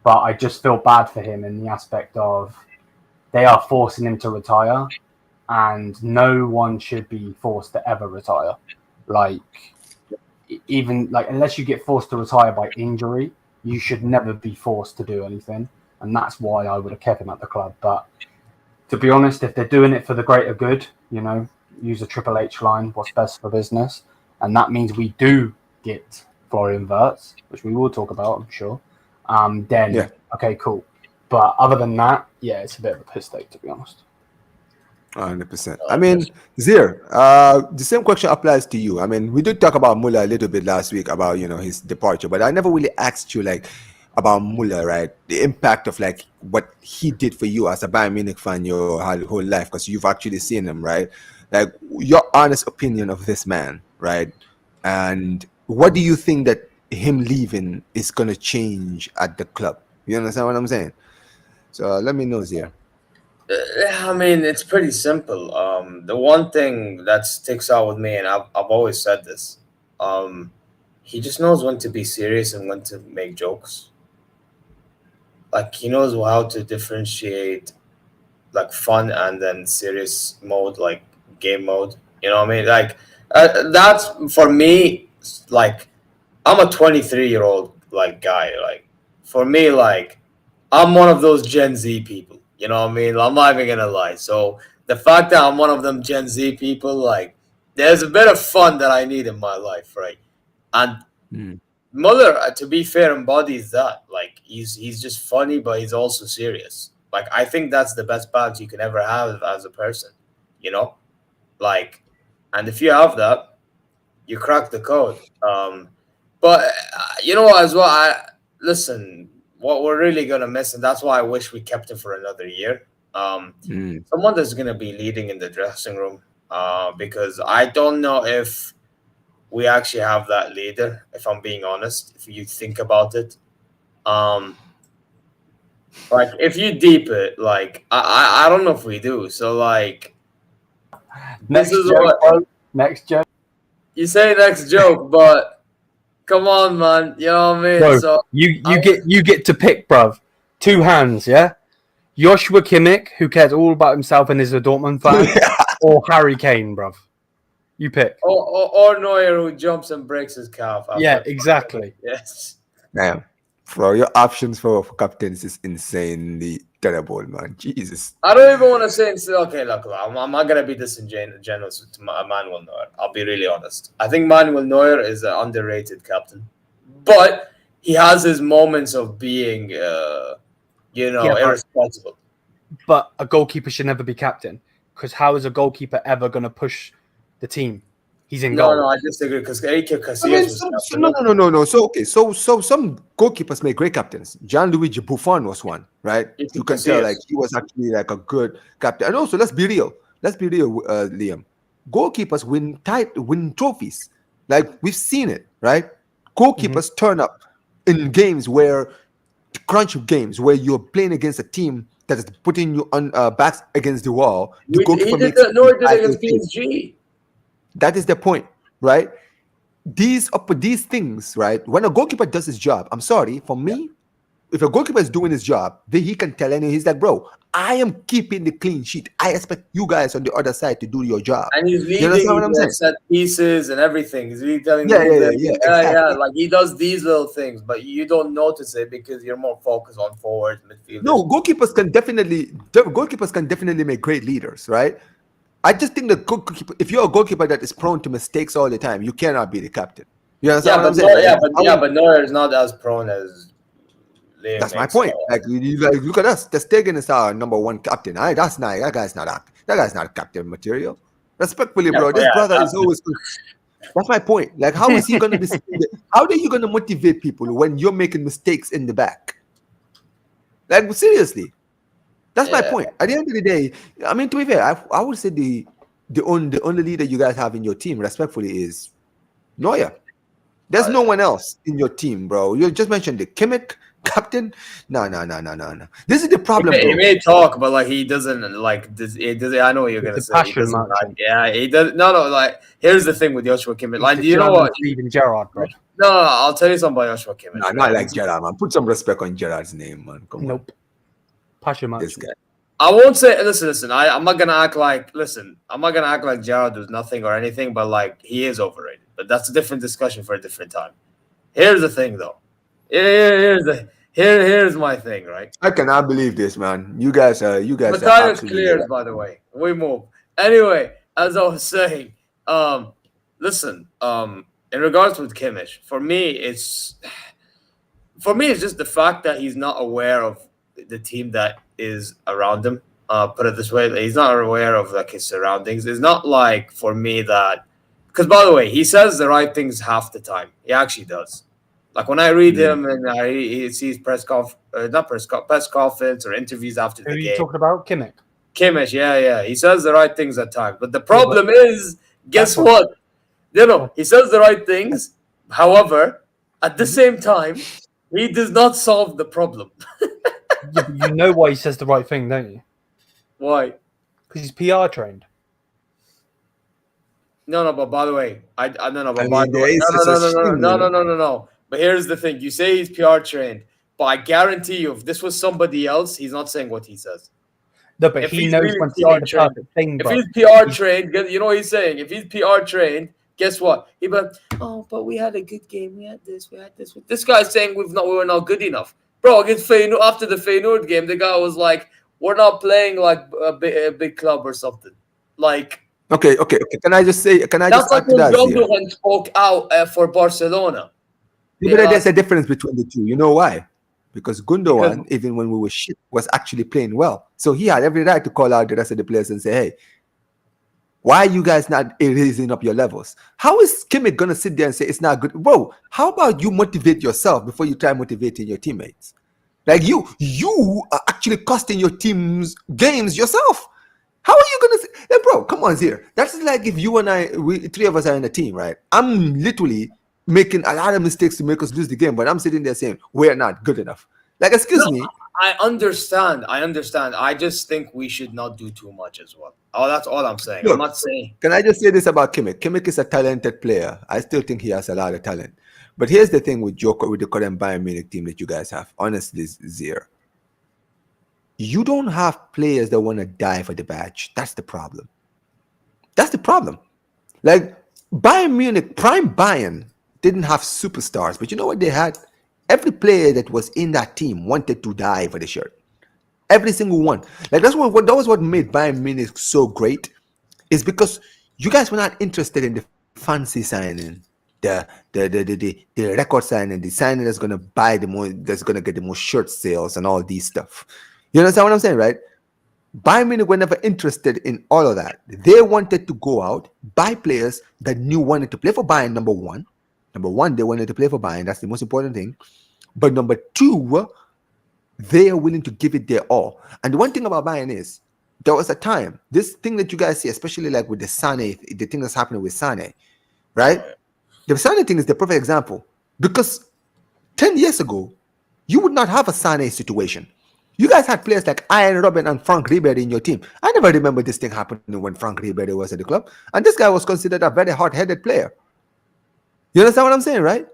but I just feel bad for him in the aspect of they are forcing him to retire, and no one should be forced to ever retire. Like, even like unless you get forced to retire by injury, you should never be forced to do anything. And that's why I would have kept him at the club. But to be honest, if they're doing it for the greater good, use a Triple H line, what's best for business. And that means we do get Florian Wirtz, which we will talk about, I'm sure. Okay, cool. But other than that, yeah, it's a bit of a piss take, to be honest. 100%. I mean, Zeer, the same question applies to you. I mean, we did talk about Muller a little bit last week about, his departure, but I never really asked you, like, about Muller, right? The impact of, like, what he did for you as a Bayern Munich fan your whole life, because you've actually seen him, right? Like, your honest opinion of this man, right? And what do you think that him leaving is going to change at the club? You understand what I'm saying? So let me know, Zeer. I mean, it's pretty simple. The one thing that sticks out with me, and I've always said this, he just knows when to be serious and when to make jokes. Like he knows how to differentiate, like fun and then serious mode, like game mode. You know what I mean? Like that's for me. Like I'm a 23-year-old like guy. Like for me, like I'm one of those Gen Z people. You know what I mean? I'm not even gonna lie. So the fact that I'm one of them Gen Z people, like, there's a bit of fun that I need in my life, right? And Muller, to be fair, embodies that. Like, he's just funny, but he's also serious. Like, I think that's the best balance you can ever have as a person, you know? Like, and if you have that, you crack the code. But you know as well, listen, what we're really gonna miss, and that's why I wish we kept him for another year. Someone that's gonna be leading in the dressing room. Because I don't know if we actually have that leader, if I'm being honest, if you think about it. Like, if you deep it, like, I don't know if we do. So, like, Next this is joke, what bro. Next joke. you say next joke, but come on, man. You know what I mean? Bro, So you get to pick, bruv. 2 hands, yeah? Joshua Kimmich, who cares all about himself and is a Dortmund fan, or Harry Kane, bruv. You pick. or Neuer, who jumps and breaks his calf. Yeah, exactly. Yes. Damn. Bro, your options for captains is insanely terrible, man. Jesus. I don't even want to say it's okay. Look, I'm not gonna be disingenuous to Manuel Neuer. I'll be really honest. I think Manuel Neuer is an underrated captain, but he has his moments of being, irresponsible. But a goalkeeper should never be captain, because how is a goalkeeper ever going to push the team? He's in goal. No, I disagree, because Eric Casillas I mean, was captain. no. So some goalkeepers make great captains. Gianluigi Buffon was one, right? You can tell, like, he was actually like a good captain. And also, let's be real, Liam. Goalkeepers win trophies. Like, we've seen it, right? Goalkeepers turn up in games where crunch games where you're playing against a team that is putting you on backs against the wall. The goalkeeper makes against PSG. That is the point, right? These things, right? When a goalkeeper does his job, I'm sorry, for me, if a goalkeeper is doing his job, then he can tell anyone, he's like, bro, I am keeping the clean sheet. I expect you guys on the other side to do your job. And he's leading set pieces and everything. He's really telling exactly. Like, he does these little things, but you don't notice it because you're more focused on forward midfielders. No, goalkeepers can definitely make great leaders, right? I just think that if you're a goalkeeper that is prone to mistakes all the time, you cannot be the captain. You understand what I'm saying? But Neuer is not as prone as Liam. That's my point. Like, you look at us. Ter Stegen is our number one captain. That guy's not captain material. Respectfully, bro. This brother is always. That's my point. Like, how is he going to be? How are you going to motivate people when you're making mistakes in the back? Like, seriously. That's my point. At the end of the day, I mean, to be fair, I would say the only leader you guys have in your team, respectfully, is Neuer. There's no one else in your team, bro. You just mentioned the Kimmich captain. No. This is the problem. He may talk, but like, he doesn't like this. I know what you're gonna say. He does. No. Like, here's the thing with Joshua Kimmich. Like, do you know what? Steven Gerrard, bro. No. I'll tell you something about Joshua Kimmich. No, not like Gerrard, man. Put some respect on Gerrard's name, man. Come on. This guy. I won't say. Listen. I'm not gonna act like. Listen, I'm not gonna act like Gerrard does nothing or anything. But like, he is overrated. But that's a different discussion for a different time. Here's the thing, though. Here's my thing, right? I cannot believe this, man. You guys. The time is clear, by the way. We move. Anyway, as I was saying, listen. In regards with Kimmich, for me, it's just the fact that he's not aware of the team that is around him. Put it this way, he's not aware of like his surroundings. It's not like, for me, that, because, by the way, he says the right things half the time. He actually does. Like, when I read him and he sees press conference or interviews after the game. Who are you talking about? Kimmich, yeah. He says the right things at times. But the problem is, guess what? He says the right things. However, at the same time, he does not solve the problem. You know why he says the right thing, don't you? Why? Because he's PR trained. No. But by the way, no. But here's the thing: you say he's PR trained, but I guarantee you, if this was somebody else, he's not saying what he says. No, but he knows when to say the perfect thing. If he's PR trained, you know what he's saying. If he's PR trained, guess what? He'd be like, "Oh, but we had a good game. We had this. This guy's saying we were not good enough." Bro, against Feyenoord, after the Feyenoord game, the guy was like, we're not playing like a big club or something. Like Okay. Can I just that's like add to when that, Zeer? Gundogan spoke out for Barcelona. Yeah, but there's a difference between the two. You know why? Because Because Gundogan, even when we were shit, was actually playing well. So he had every right to call out the rest of the players and say, "Hey, why are you guys not raising up your levels?" How is Kimmich gonna sit there and say it's not good, bro? How about you motivate yourself before you try motivating your teammates? Like you are actually costing your team's games yourself. How are you gonna say, hey, bro? Come on, here. That's like if you and we three of us are in a team, right? I'm literally making a lot of mistakes to make us lose the game, but I'm sitting there saying we're not good enough. Like, excuse no, me. I understand. I just think we should not do too much as well. Oh, that's all I'm saying. I'm Look, not saying. can I just say this about Kimmich? Kimmich is a talented player. I still think he has a lot of talent. But here's the thing with the current Bayern Munich team that you guys have. Honestly, Zeer, you don't have players that want to die for the badge. That's the problem. That's the problem. Like Bayern Munich, prime Bayern didn't have superstars, but you know what they had? Every player that was in that team wanted to die for the shirt. Every single one. Like that was what made Bayern Munich so great. Is because you guys were not interested in the fancy signing, the record signing, the signing that's gonna buy the more, that's gonna get the most shirt sales and all these stuff. You understand what I'm saying, right? Bayern Munich were never interested in all of that. They wanted to go out, buy players that knew wanted to play for Bayern. Number one, they wanted to play for Bayern. That's the most important thing. But number two, they are willing to give it their all. And the one thing about Bayern is there was a time, this thing that you guys see, especially like with the Sané, the thing that's happening with Sané, right? The Sané thing is the perfect example because 10 years ago, you would not have a Sané situation. You guys had players like Ian Robben and Frank Ribery in your team. I never remember this thing happening when Frank Ribery was at the club. And this guy was considered a very hard-headed player. You understand what I'm saying, right?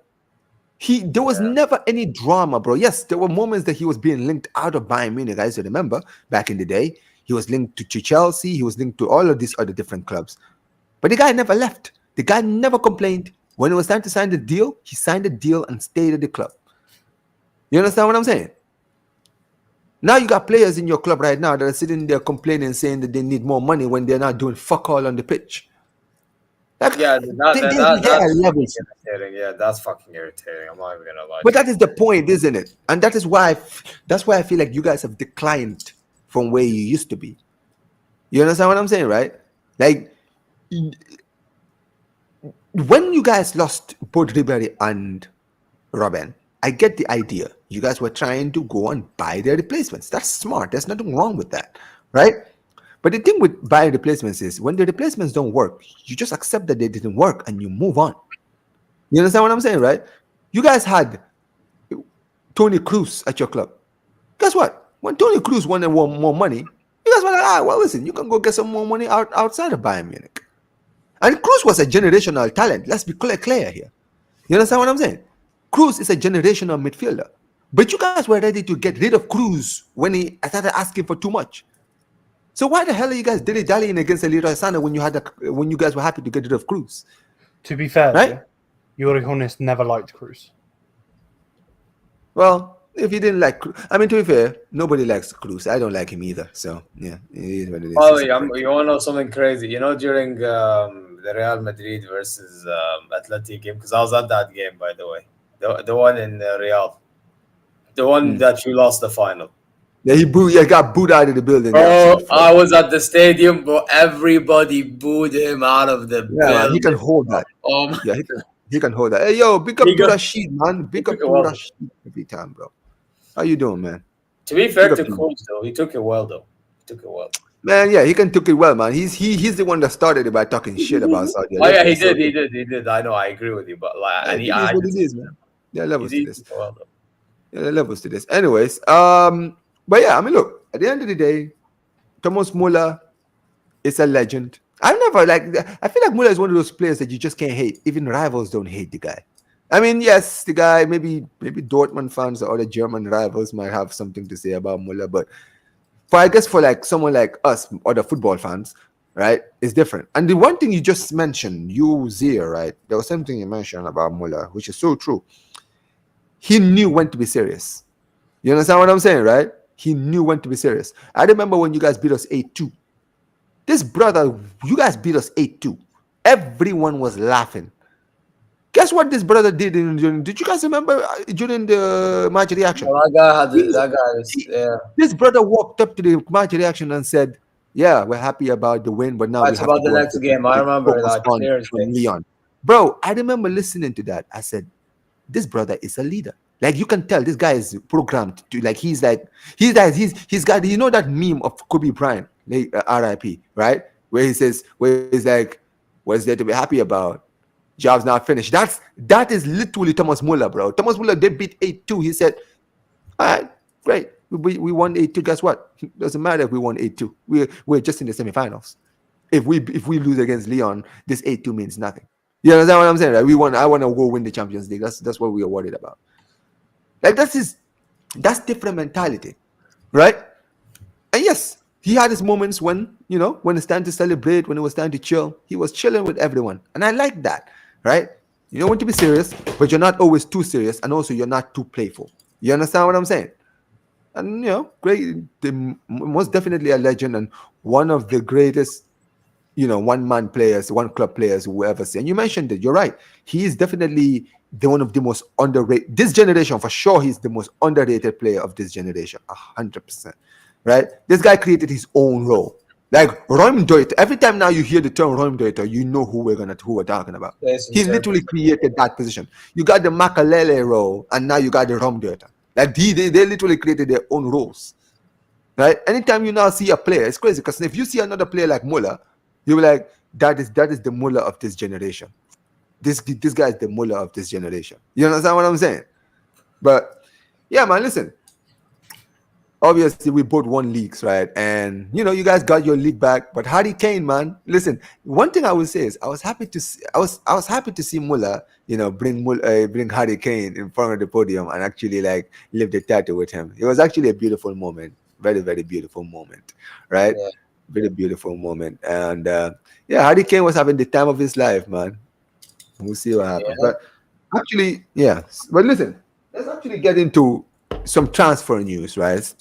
There was never any drama, bro. Yes, there were moments that he was being linked out of Bayern Munich. I used to remember back in the day. He was linked to Chelsea. He was linked to all of these other different clubs. But the guy never left. The guy never complained. When it was time to sign the deal, he signed the deal and stayed at the club. You understand what I'm saying? Now you got players in your club right now that are sitting there complaining, saying that they need more money when they're not doing fuck all on the pitch. Like, that's irritating. Yeah, that's fucking irritating. I'm not even gonna lie. But that is the point, isn't it? And that is why I feel like you guys have declined from where you used to be. You understand what I'm saying, right? Like when you guys lost both Ribery and Robben, I get the idea. You guys were trying to go and buy their replacements. That's smart. There's nothing wrong with that, right? But the thing with buying replacements is when the replacements don't work, you just accept that they didn't work and you move on. You understand what I'm saying, right? You guys had Toni Kroos at your club. Guess what? When Toni Kroos wanted more money, you guys were like, well, listen, you can go get some more money outside of Bayern Munich. And Kroos was a generational talent. Let's be clear here. You understand what I'm saying? Kroos is a generational midfielder. But you guys were ready to get rid of Kroos when he started asking for too much. So why the hell are you guys dilly-dallying against Leroy Sané when you guys were happy to get rid of Kroos? To be fair, right? Yuri Hornist never liked Kroos. Well, if you didn't like Kroos, I mean, to be fair, nobody likes Kroos. I don't like him either. So yeah, it is what it is. Oh, yeah, you want to know something crazy? You know, during the Real Madrid versus Atleti game, because I was at that game, by the way, the one in Real, the one that you lost the final. Yeah, he got booed out of the building. Oh, I was at the stadium, but everybody booed him out of the building. Man, he can hold that. Yeah, he can hold that. Hey, yo, big up to Rashid, man. Big up to Rashid every time, bro. How you doing, man? To be fair to Kroos, though, he took it well, Man, yeah, he took it well, man. He's the one that started it by talking shit about Saudi Arabia. Oh yeah, he did. I know, I agree with you, but like, and it is what it is, man. There are levels to this. Well, there are levels to this. Anyways, but yeah, I mean, look, at the end of the day, Thomas Muller is a legend. I feel like Muller is one of those players that you just can't hate. Even rivals don't hate the guy. I mean, yes, the guy, maybe Dortmund fans or other German rivals might have something to say about Muller, but I guess for like someone like us, other football fans, right, it's different. And the one thing you just mentioned, you, Zeer, right, there was something you mentioned about Muller, which is so true. He knew when to be serious. You understand what I'm saying, right? he knew when to be serious. I remember when you guys beat us 8-2. This brother, you guys beat us 8-2. Everyone was laughing. Guess what this brother did? Did you guys remember during the match reaction? Well, that guy is, yeah. This brother walked up to the match reaction and said, "Yeah, we're happy about the win, but now we That's have about to the go next game. I remember that clear as on things. Leon." Bro, I remember listening to that. I said, "This brother is a leader. Like you can tell, this guy is programmed to like he's got that meme of Kobe Bryant, like, R.I.P. right, where he's like, what's there to be happy about? Job's not finished." That is literally Thomas Muller, bro. Thomas Muller, they beat 8-2. He said, "All right, great. We won 8-2. Guess what? Doesn't matter if we won 8-2. We're just in the semifinals. If we lose against Leon, this 8-2 means nothing." You understand what I'm saying? Right? I want to go win the Champions League. That's what we are worried about. Like that's different mentality, right? And yes, he had his moments when it's time to celebrate, when it was time to chill. He was chilling with everyone, and I like that, right? You know when to be serious, but you're not always too serious, and also you're not too playful. You understand what I'm saying? And great, most definitely a legend and one of the greatest, one-man players, one-club players who ever see. And you mentioned it. You're right. He is definitely one of the most underrated. This generation, for sure, he's the most underrated player of this generation. 100%. Right? This guy created his own role. Like Räumdeutsch. Every time now you hear the term Räumdeutsch, you know who we're talking about. He literally created that position. You got the Makalele role, and now you got the Räumdeutsch. Like they literally created their own roles. Right? Anytime you now see a player, it's crazy because if you see another player like Muller, you'll be like, that is the Muller of this generation. This guy is the Muller of this generation. You understand what I'm saying? But yeah, man, listen. Obviously, we both won leagues, right? And you guys got your league back. But Harry Kane, man, listen. One thing I would say is I was happy to see Muller, bring Harry Kane in front of the podium and actually like live the tattoo with him. It was actually a beautiful moment, very very beautiful moment, right? Yeah. Very beautiful moment. And Harry Kane was having the time of his life, man. We'll see what happens. Yeah. But actually, yeah. But listen, let's actually get into some transfer news, right?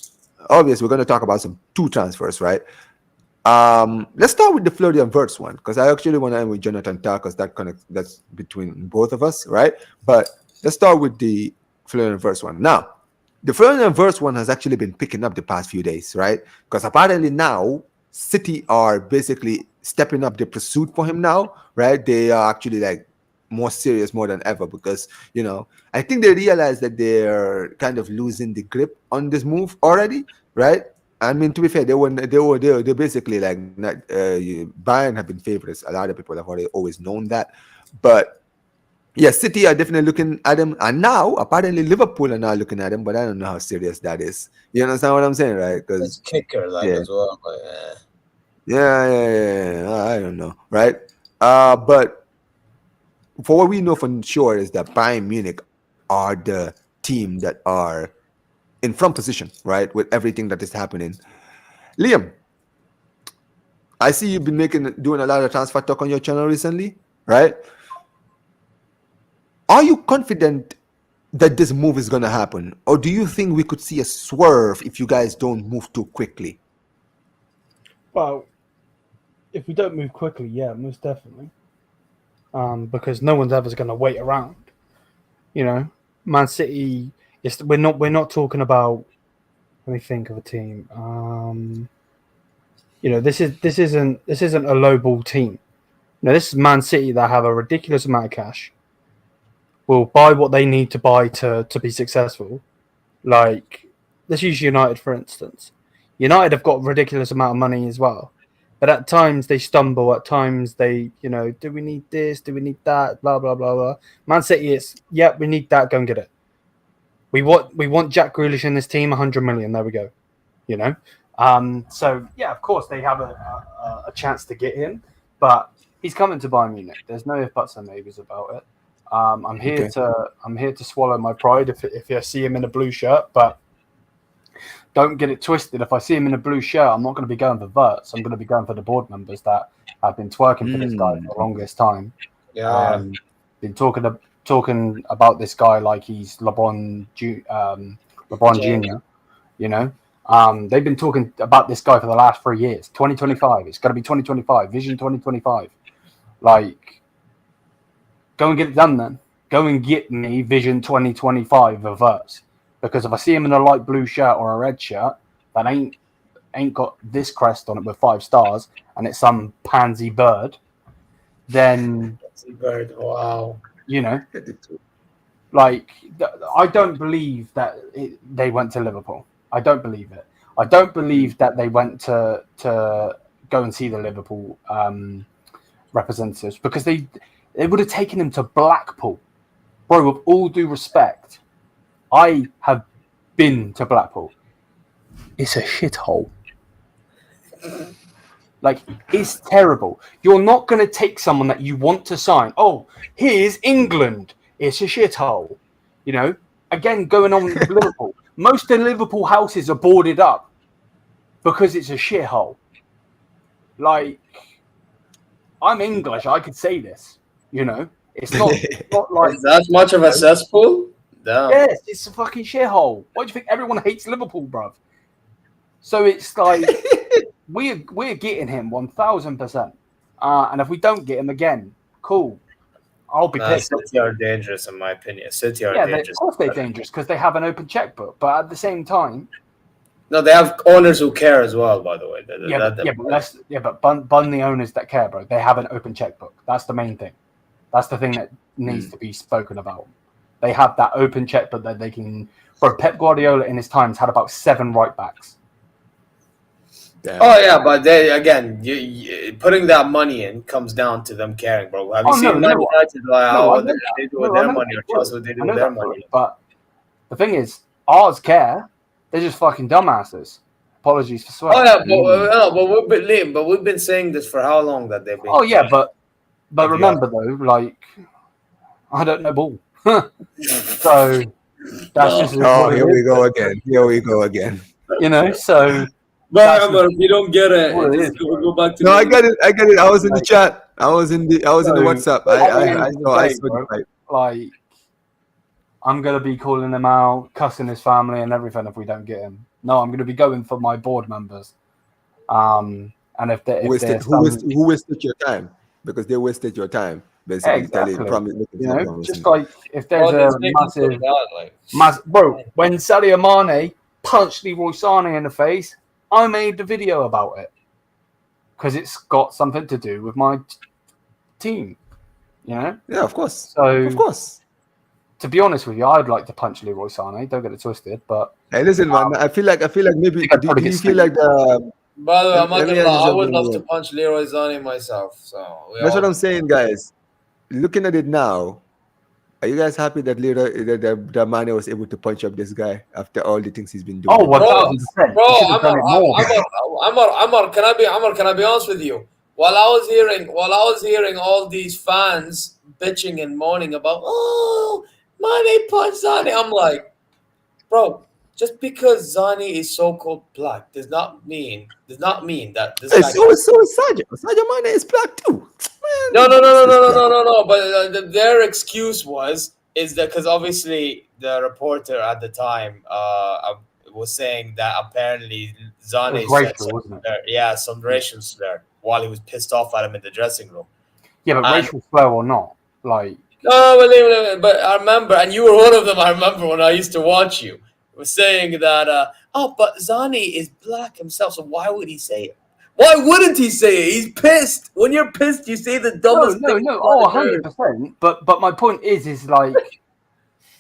Obviously, we're going to talk about two transfers, right? Let's start with the Florian Wirtz one because I actually want to end with Jonathan Tah because that's between both of us, right? But let's start with the Florian Wirtz one. Now, the Florian Wirtz one has actually been picking up the past few days, right? Because apparently now City are basically stepping up the pursuit for him now, right? They are actually like more serious more than ever because I think they realize that they're kind of losing the grip on this move already, right? I mean, to be fair, they basically like not, Bayern have been favorites. A lot of people have always known that, but yeah, City are definitely looking at him, and now apparently Liverpool are now looking at him, but I don't know how serious that is. You understand what I'm saying, right? Because It's kicker as well. But, yeah, I don't know, right? But for what we know for sure is that Bayern Munich are the team that are in front position, right, with everything that is happening. Liam, I see you've been doing a lot of transfer talk on your channel recently, right? Are you confident that this move is going to happen, or do you think we could see a swerve if you guys don't move too quickly? Well, if we don't move quickly, yeah, most definitely. Because no one's ever going to wait around. Man City. We're not talking about. Let me think of a team. This isn't a low ball team. This is Man City that have a ridiculous amount of cash. Will buy what they need to buy to be successful. Like let's use United for instance. United have got a ridiculous amount of money as well. But at times they stumble. At times they, do we need this? Do we need that? Blah blah blah blah. Man City, we need that. Go and get it. We want Jack Grealish in this team. 100 million. There we go. So yeah, of course they have a chance to get him, but he's coming to Bayern Munich. There's no if buts and maybes about it. I'm here to swallow my pride if I see him in a blue shirt, but. Don't get it twisted. If I see him in a blue shirt, I'm not going to be going for Wirtz. I'm going to be going for the board members that have been twerking for this guy for the longest time. yeah. Been talking about this guy like he's LeBron Jr. They've been talking about this guy for the last 3 years. 2025. It's going to be 2025. Vision 2025. Like, go and get it done then. Go and get me Vision 2025 reverse. Because if I see him in a light blue shirt or a red shirt that ain't got this crest on it with 5 stars and it's some pansy bird, then Wow. you know, like I don't believe that they went to Liverpool. I don't believe it. I don't believe that they went to go and see the Liverpool representatives because they would have taken him to Blackpool. Bro, with all due respect, I have been to Blackpool. It's a shithole. Like, it's terrible. You're not going to take someone that you want to sign. Oh, here's England. It's a shithole. You know, again, going on with Liverpool. Most of the Liverpool houses are boarded up because it's a shithole. Like, I'm English. I could say this. You know, it's not like is that much of a cesspool. Damn. Yes, it's a fucking shithole. Why do you think everyone hates Liverpool, bruv? So it's like we're getting him 1,000%. And if we don't get him again, cool. I'll be pissed. City are dangerous, in my opinion. City are dangerous. Of course they're dangerous because they have an open checkbook. But at the same time, no, they have owners who care as well. By the way, but bun the owners that care, bro. They have an open checkbook. That's the main thing. That's the thing that needs to be spoken about. They have that open checkbook that they can. Bro, Pep Guardiola in his times had about 7 right backs. Damn. Oh yeah, but they again, you putting that money in comes down to them caring, bro. Have you seen Man United? They do with their money, or Chelsea? What they do with their money? But the thing is, ours care. They're just fucking dumbasses. Apologies for swearing. But we've been saying this for how long that they've been. Oh yeah, but remember though, like I don't know ball. So that's just. Oh, here we go again. You know, so. But Omar, if you don't get it, go back to. No, I get it. I was in the chat. I was in the WhatsApp. I saw it. Like, I'm gonna be calling him out, cussing his family and everything if we don't get him. No, I'm gonna be going for my board members. And if they who wasted your time? Because they wasted your time. Basically, exactly. Just like if there's a massive, bro. When Sadio Mane punched Leroy Sané in the face, I made the video about it because it's got something to do with my team, you know? Yeah, of course. So, of course. To be honest with you, I'd like to punch Leroy Sané. Don't get it twisted, but hey, listen, man. I feel like maybe. Do you feel like the? By the way, I'm not gonna lie. I would love to punch Leroy Sané myself. So that's what I'm saying, guys. Looking at it now, are you guys happy that that Mane was able to punch up this guy after all the things he's been doing? Oh, 1,000%. Omar, can I be honest with you? While I was hearing all these fans bitching and moaning about, oh, Mane punched Zani, I'm like, bro, just because Zani is so-called black does not mean that this guy. So is Sadio Mane is black too. Man, no. But their excuse is that because obviously the reporter at the time was saying that apparently Zane said some racial slur while he was pissed off at him in the dressing room. Yeah, but racial slur or not, like. No, but I remember, and you were one of them. I remember when I used to watch you. Was saying that, but Zani is black himself, so why would he say it? Why wouldn't he say it? He's pissed. When you're pissed, you say the dumbest thing. No. Oh, 100%. But my point is like,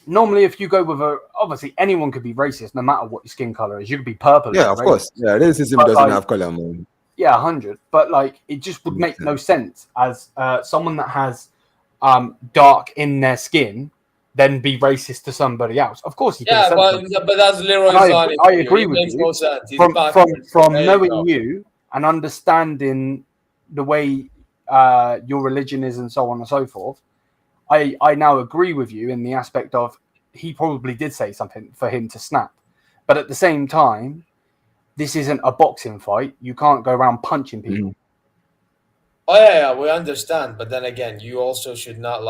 normally if you go with obviously anyone could be racist no matter what your skin color is. You could be purple. Yeah, of course. Yeah, racism doesn't have color, man. Yeah, 100. But like, it just would make no sense as someone that has dark in their skin. Then be racist to somebody else. Of course, but that's Leroy Sané. I agree with you. No sense. From knowing you and understanding the way your religion is and so on and so forth, I now agree with you in the aspect of he probably did say something for him to snap. But at the same time, this isn't a boxing fight. You can't go around punching people. Oh, yeah, we understand. But then again, you also should not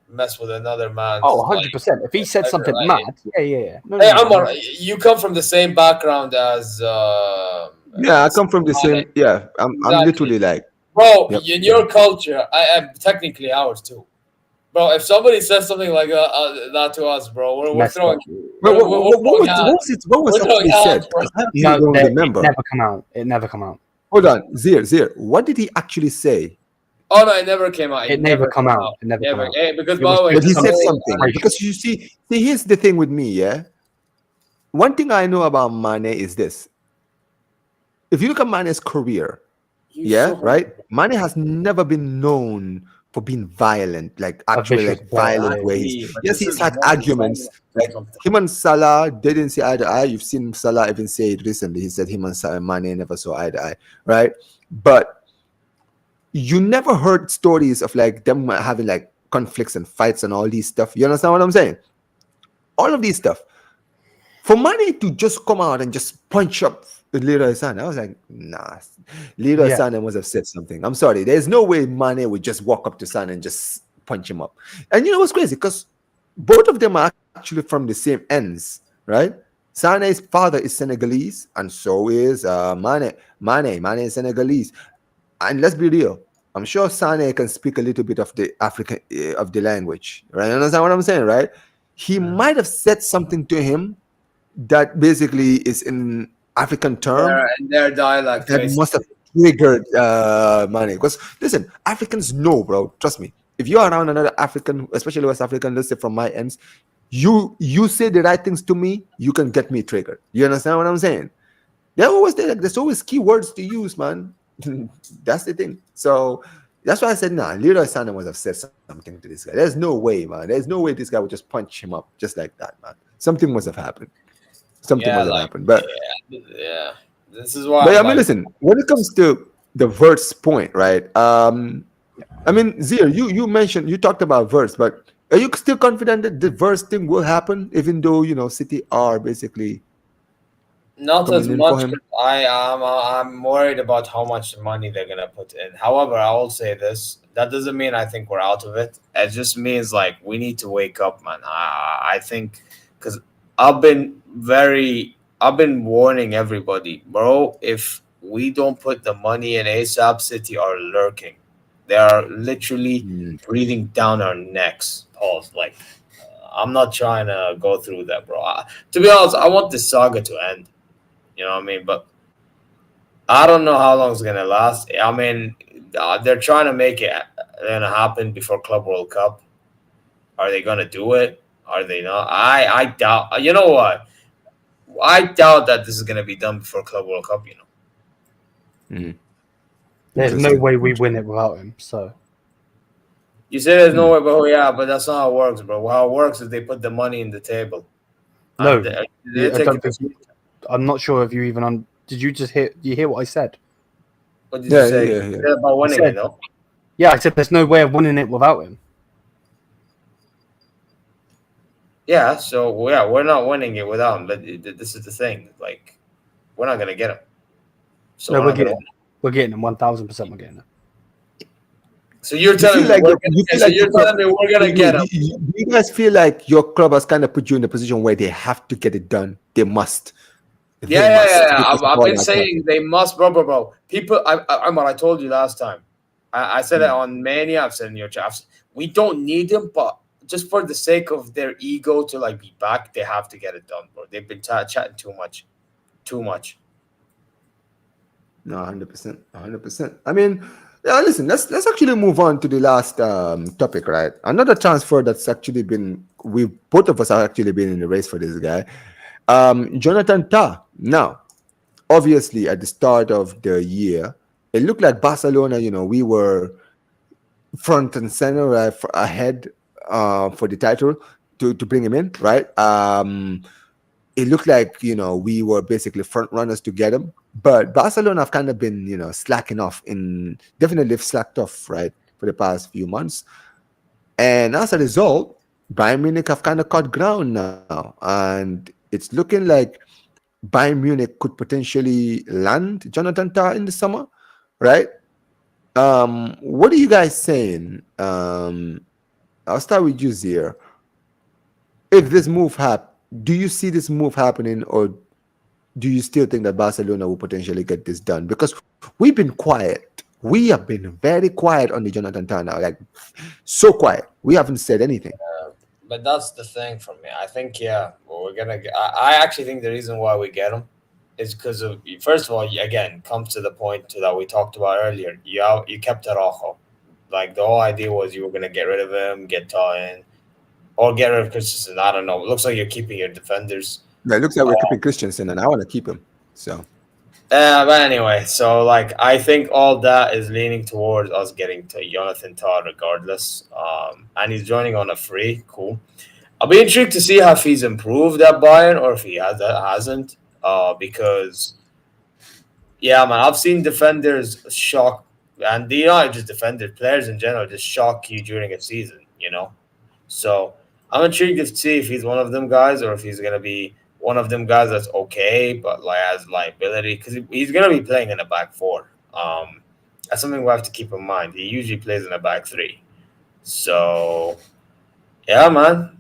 mess with another man. Oh, 100%. If he said something mad, yeah. No, Hey, no, Omar, you come from the same background as. Yeah, I come from the Mane. same. Yeah, I'm Exactly. literally like. Bro, Yep. in your culture, I am technically ours too. Bro, if somebody says something like that to us, bro, we're throwing. What We're throwing hands. was it? What was We're throwing actually hands, said? bro. 'Cause I actually No, don't it remember. never come out. It never come out. Hold on, Zeer. What did he actually say? Oh no, it never came out. It never come out. It never come out. Because It was by the way, But he just said some something. racial. Because you see, here's the thing with me. Yeah, one thing I know about Mane is this. If you look at Mane's career, right? Mane has never been known for being violent, like actually vicious like player, violent yeah. ways. Yes, he's had arguments. Like him and Salah, they didn't see eye to eye. You've seen Salah even say it recently. He said him and Mane never saw eye to eye, right? But you never heard stories of like them having like conflicts and fights and all these stuff. You understand what I'm saying? All of these stuff. For Mane to just come out and just punch up Leroy Sané, I was like, nah. Leroy Sané must have said something. I'm sorry. There's no way Mane would just walk up to Sané and just punch him up. And you know what's crazy? Because both of them are actually from the same ends, right? Sané's father is Senegalese, and so is Mane. Mane is Senegalese. And let's be real. I'm sure Sané can speak a little bit of the African of the language, right? You understand what I'm saying, right? He might have said something to him that basically is in African term. Their dialect that must have triggered Mane. Because listen, Africans know, bro. Trust me. If you're around another African, especially West African, let's say from my ends, you say the right things to me, you can get me triggered. You understand what I'm saying? There's always keywords to use, man. That's the thing. So that's why I said, nah, Leroy Sané must have said something to this guy. There's no way, man. There's no way this guy would just punch him up just like that, man. Something must have happened. Something must have happened. But this is why. But I mean, listen, when it comes to the verse point, right? I mean, Zeer, you mentioned, you talked about verse, but are you still confident that the verse thing will happen, even though City are basically not as much? I'm worried about how much money they're gonna put in. However, I will say this: that doesn't mean I think we're out of it. It just means like we need to wake up, man. I think because I've been warning everybody, bro. If we don't put the money in ASAP, City are lurking. They are literally breathing down our necks. Pause. Like, I'm not trying to go through that, bro. To be honest, I want this saga to end. You know what I mean? But I don't know how long it's gonna last. I mean, they're trying to make it gonna happen before Club World Cup. Are they gonna do it? Are they not? I doubt. You know what? I doubt that this is gonna be done before Club World Cup. There's no way we win it without him. So you say there's no way, but that's not how it works, bro. How it works is they put the money in the table. No, I'm not sure if you even. Did you just hear? Do you hear what I said? What did you say? You said about winning it, no? Yeah, I said there's no way of winning it without him. Yeah, so we're not winning it without him. But this is the thing, like, we're not gonna get him. So no, we're getting him 1,000%. We're getting him. So you're telling me we're gonna get him. Do you guys feel like your club has kind of put you in a position where they have to get it done? They must. I've been saying they must, bro. People, I told you last time. I said it on Mania. I've said in your chat. We don't need them, but just for the sake of their ego to like be back, they have to get it done, bro. They've been chatting too much. No, 100%. I mean, listen. Let's actually move on to the last topic, right? Another transfer that's actually been both of us have actually been in the race for this guy. Jonathan Tah. Now, obviously, at the start of the year, it looked like Barcelona, we were front and center, right, ahead for the title to bring him in, right? It looked like, we were basically front runners to get him. But Barcelona have kind of been, slacking off definitely slacked off, right, for the past few months. And as a result, Bayern Munich have kind of caught ground now. And it's looking like Bayern Munich could potentially land Jonathan Tah in the summer, right? What are you guys saying? I'll start with you, Zeer. If this move do you see this move happening, or do you still think that Barcelona will potentially get this done? Because we've been quiet. We have been very quiet on the Jonathan Tah now, like so quiet. We haven't said anything. But that's the thing for me. I think, well, we're gonna get. I actually think the reason why we get him is because of, first of all, again, comes to the point that we talked about earlier. You kept Araujo. Like, the whole idea was you were gonna get rid of him, get Tah in, or get rid of Christensen. I don't know. It looks like you're keeping your defenders. Yeah, it looks like we're keeping Christensen, and I want to keep him. So. But anyway, so like I think all that is leaning towards us getting to Jonathan Tah regardless. And he's joining on a free. Cool. I'll be intrigued to see if he's improved at Bayern or if he hasn't. Because man, I've seen defenders shock, and not just defenders, players in general just shock you during a season. So I'm intrigued to see if he's one of them guys or if he's gonna be one of them guys that's okay, but like has liability, because he's gonna be playing in a back four. That's something we have to keep in mind. He usually plays in a back three. So man.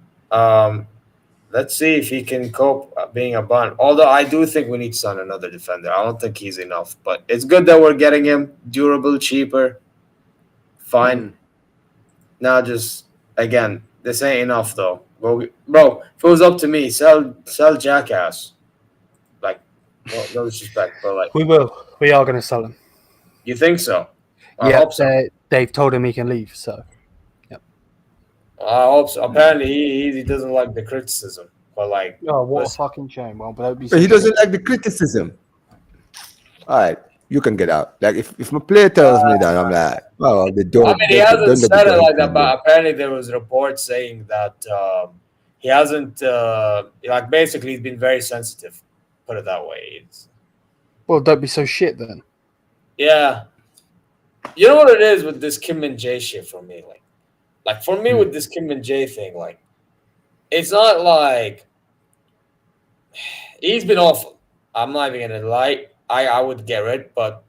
Let's see if he can cope being a Bayern. Although I do think we need to sign another defender. I don't think he's enough, but it's good that we're getting him durable, cheaper. Fine. Now, just again, this ain't enough though. Bro, if it was up to me, sell Jackass. Like, no disrespect, but like We will. We are going to sell him. You think so? I Yeah, hope so. they've told him he can leave. So, I hope so. Apparently, he doesn't like the criticism, but like, oh, what listen. a fucking shame. Well, but He doesn't like the criticism. All right, you can get out. Like if my player tells me that, I'm like, oh, they don't. I mean, he hasn't said it like that, but apparently there was reports saying that he hasn't. Like, basically, he's been very sensitive. Put it that way. Well, don't be so shit then. Yeah, you know what it is with this Kim and Jay shit for me, like for me with this Kim and Jay thing, like it's not like he's been awful. I'm not even gonna lie. I would get rid, but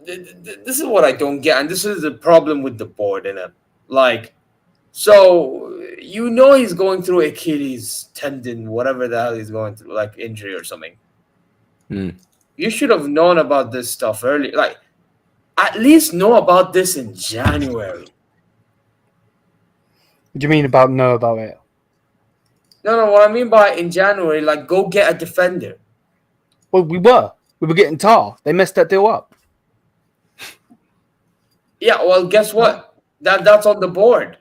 this is what I don't get, and this is the problem with the board, innit? Like, so he's going through Achilles tendon, whatever the hell he's going through, like injury or something. You should have known about this stuff early. Like, at least know about this in January. What do you mean know about it? No, what I mean by in January, like, go get a defender. Well, we were getting Tah. They messed that deal up. Yeah, well, guess what? That's on the board.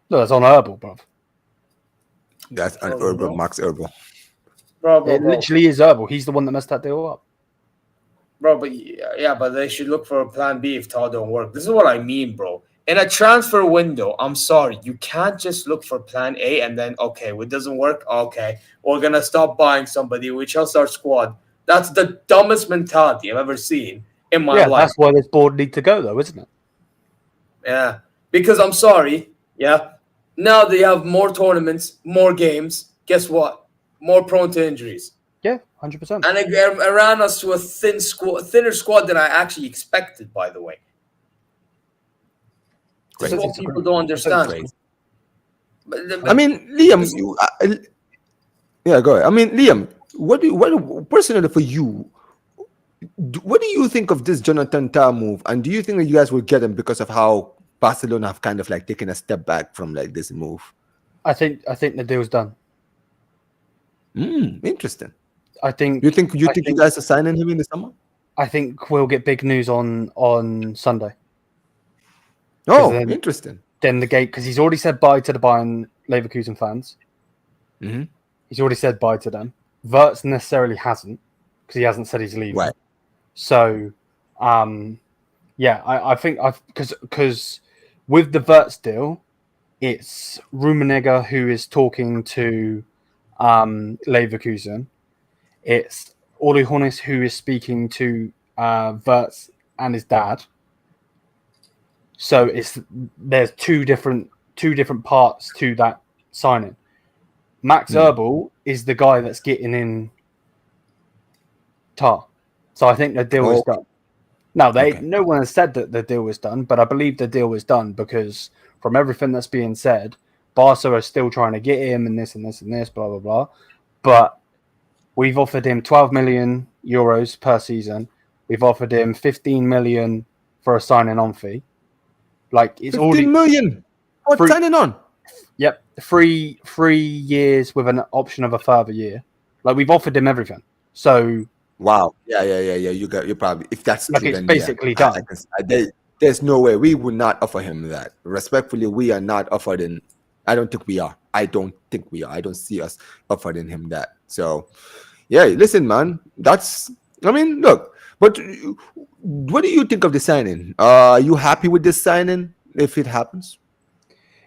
No, that's on Herbal, bro. That's an Herbal, Max Herbal. Bro. It literally is Herbal. He's the one that messed that deal up. Bro, but they should look for a plan B if Tah don't work. This is what I mean, bro. In a transfer window, I'm sorry, you can't just look for plan A and then, okay, it doesn't work. Okay, we're going to stop buying somebody. We trust our squad. That's the dumbest mentality I've ever seen in my life. That's why this board need to go, though, isn't it? Yeah, because I'm sorry, now they have more tournaments, more games. Guess what? More prone to injuries. Yeah, 100%. And it ran us to a thinner squad than I actually expected, by the way. This is what people don't understand. I mean, Liam, go ahead. I mean, Liam, what personally for you, what do you think of this Jonathan Tah move? And do you think that you guys will get him because of how Barcelona have kind of like taken a step back from like this move? I think the deal's done. Interesting. I think you guys are signing him in the summer? I think we'll get big news on Sunday. Oh, interesting. Then the gate, because he's already said bye to the Bayern Leverkusen fans. He's already said bye to them. Wirtz necessarily hasn't, because he hasn't said he's leaving. Right. So, I think because with the Wirtz deal, it's Rummenigge who is talking to Leverkusen. It's Uli Hoeneß who is speaking to Wirtz and his dad. So there's two different parts to that signing. Max Herbal is the guy that's getting in Tah. So I think the deal is done. Now, Okay. no one has said that the deal was done, but I believe the deal was done because from everything that's being said, Barca are still trying to get him and this and this and this, blah, blah, blah. But we've offered him 12 million euros per season. We've offered him 15 million for a signing on fee. Like, it's 15 already million. What Free- signing on? Yep, 3 years with an option of a further year. Like, we've offered him everything. So Wow. Yeah. You probably, if that's like, true, it's then basically yeah. done. There's no way we would not offer him that. Respectfully, we are not offering. I don't think we are. I don't see us offering him that. So, yeah. Listen, man. Look. But what do you think of the signing? Are you happy with this signing if it happens?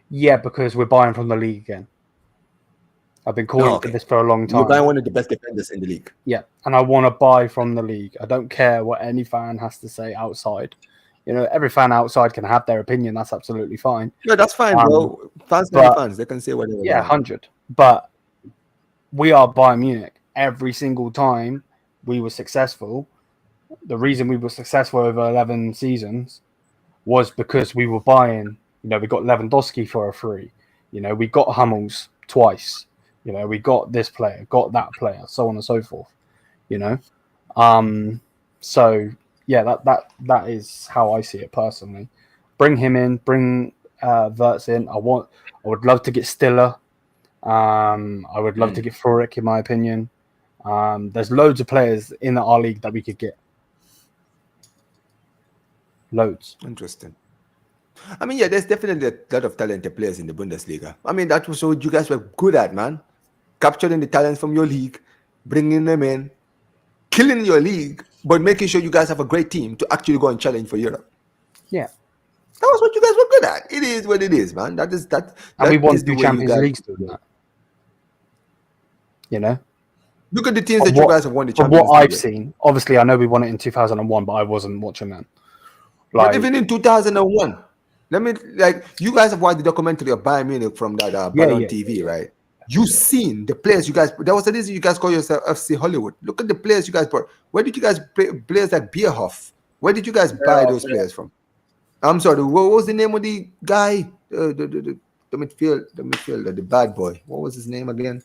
Yeah, because we're buying from the league again. I've been calling for this for a long You're time. buying one of the best defenders in the league. Yeah, and I want to buy from the league. I don't care what any fan has to say outside. You know, every fan outside can have their opinion. That's absolutely fine. Yeah, that's fine, bro. Fans can be fans. They can say whatever. Yeah, they want. 100. But we are Bayern Munich. Every single time we were successful, the reason we were successful over 11 seasons was because we were buying. You know, we got Lewandowski for a free. You know, we got Hummels twice. You know, we got this player, got that player, so on and so forth. You know, so yeah, that is how I see it personally. Bring him in, bring Wirtz in. I would love to get Stiller. I would love to get Furyk, in my opinion. There's loads of players in our league that we could get. Loads. Interesting. I mean, yeah, there's definitely a lot of talented players in the Bundesliga. I mean, that was what you guys were good at, man. Capturing the talents from your league, bringing them in, killing your league, but making sure you guys have a great team to actually go and challenge for Europe. Yeah. That was what you guys were good at. It is what it is, man. And we won 2 Champions Leagues doing that. You know? Look at the teams that you guys have won the Champions League. From what I've seen, obviously I know we won it in 2001, but I wasn't watching that. But even in 2001, you guys have watched the documentary of Bayern Munich from that Bayern TV, right? You've seen the players you guys. That was the reason you guys call yourself FC Hollywood. Look at the players you guys brought. Where did you guys play players like Bierhoff? Where did you guys buy those players from? I'm sorry. What was the name of the guy? The midfielder, the bad boy. What was his name again?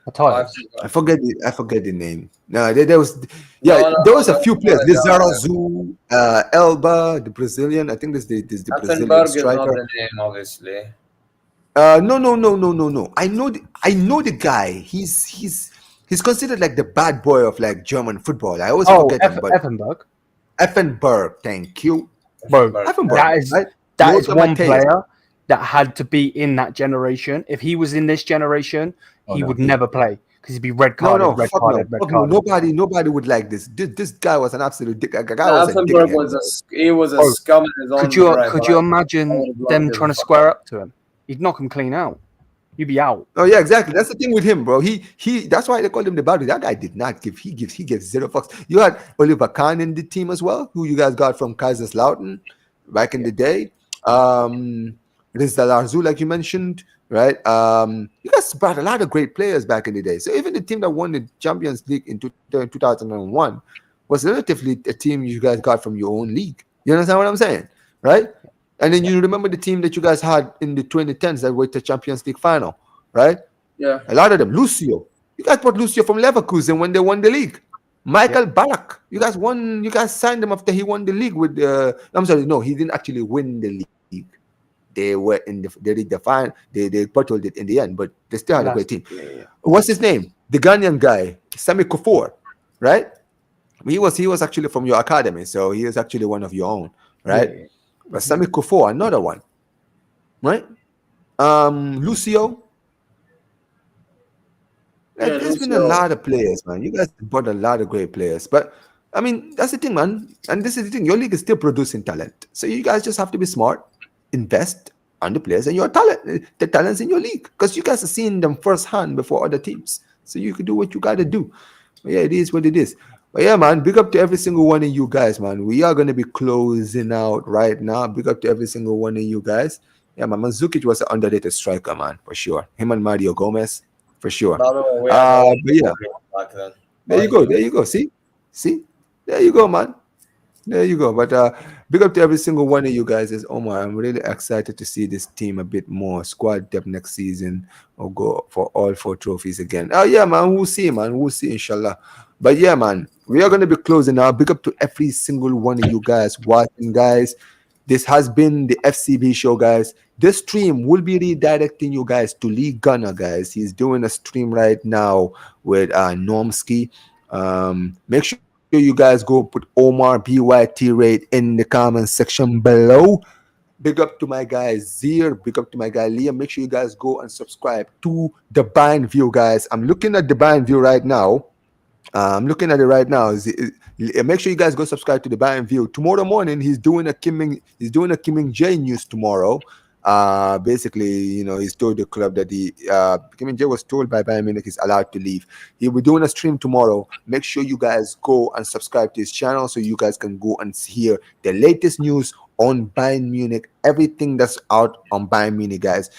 I forget the name. No, there was a few players. Lizarazu, Elba, the Brazilian. I think this the Brazilian striker. Is not the name, obviously. No. I know the guy. He's considered like the bad boy of like German football. I always forget him. But Effenberg, thank you. Bro, Effenberg, that is one player that had to be in that generation. If he was in this generation, he would never play because he'd be red carded. Nobody would like this. This guy was an absolute dick. Effenberg was a scum in his own right. Could you imagine them trying to square up to him? He'd knock him clean out. You'd be out. Oh yeah, exactly. That's the thing with him, bro. He. That's why they called him the bad. That guy did not give. He gives zero fucks. You had Oliver Kahn in the team as well, who you guys got from Kaiserslautern back in the day. Rizal Arzu, like you mentioned, right? You guys brought a lot of great players back in the day. So even the team that won the Champions League in 2001 was relatively a team you guys got from your own league. You understand what I'm saying, right? And then you remember the team that you guys had in the 2010s that went to Champions League final, right? Yeah. A lot of them. Lucio. You guys brought Lucio from Leverkusen when they won the league. Michael Ballack. You guys signed him after he won the league with I'm sorry, no, he didn't actually win the league. They were in the league final. They bottled it in the end, but they still had a great team. Yeah. What's his name? The Ghanaian guy, Sami Kufuor, right? He was actually from your academy, so he is actually one of your own, right? Yeah. But Sami Kufuor, another one, right? Lucio. There's been a lot of players, man. You guys bought a lot of great players, but I mean, that's the thing, man. And this is the thing. Your league is still producing talent, so you guys just have to be smart, invest on the players and the talents in your league, because you guys are seeing them firsthand before other teams, so you can do what you got to do. But yeah, it is what it is. But yeah, man, big up to every single one of you guys, man. We are going to be closing out right now. Big up to every single one of you guys. Yeah, man, Mandzukic was an underrated striker, man, for sure. Him and Mario Gomez, for sure. But yeah, there you go. See? There you go, man. There you go. But big up to every single one of you guys. As Omar, I'm really excited to see this team a bit more squad depth next season or go for all four trophies again. Oh yeah, man. We'll see, man. We'll see, inshallah. But yeah, man, we are gonna be closing now. Big up to every single one of you guys watching, guys. This has been the FCB show, guys. This stream will be redirecting you guys to Lee Gunner, guys. He's doing a stream right now with Normski. Make sure you guys go put Omar BYT rate in the comment section below. Big up to my guy Zeer. Big up to my guy Liam. Make sure you guys go and subscribe to the Bayern View, guys. I'm looking at the Bayern View right now. I'm looking at it right now. Make sure you guys go subscribe to the Bayern View. Tomorrow morning, he's doing a Kim J news tomorrow. Basically, he's told the club that Kim J was told by Bayern Munich he's allowed to leave. He'll be doing a stream tomorrow. Make sure you guys go and subscribe to his channel so you guys can go and hear the latest news on Bayern Munich, everything that's out on Bayern Munich, guys.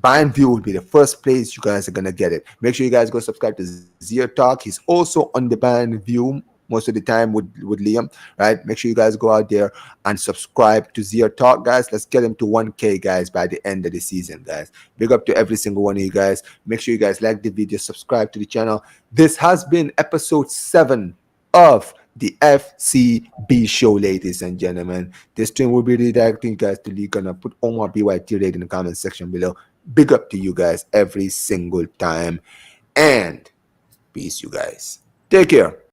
Bayern View will be the first place you guys are gonna get it. Make sure you guys go subscribe to Zeer Talk. He's also on the Bayern View most of the time with Liam, right? Make sure you guys go out there and subscribe to Zeer Talk, guys. Let's get him to 1K, guys, by the end of the season, guys. Big up to every single one of you guys. Make sure you guys like the video, subscribe to the channel. This has been episode 7 of the FCB show, ladies and gentlemen. This stream will be redirecting you guys to Liga. Gonna put Omar BYT rate in the comment section below. Big up to you guys every single time. And peace, you guys. Take care.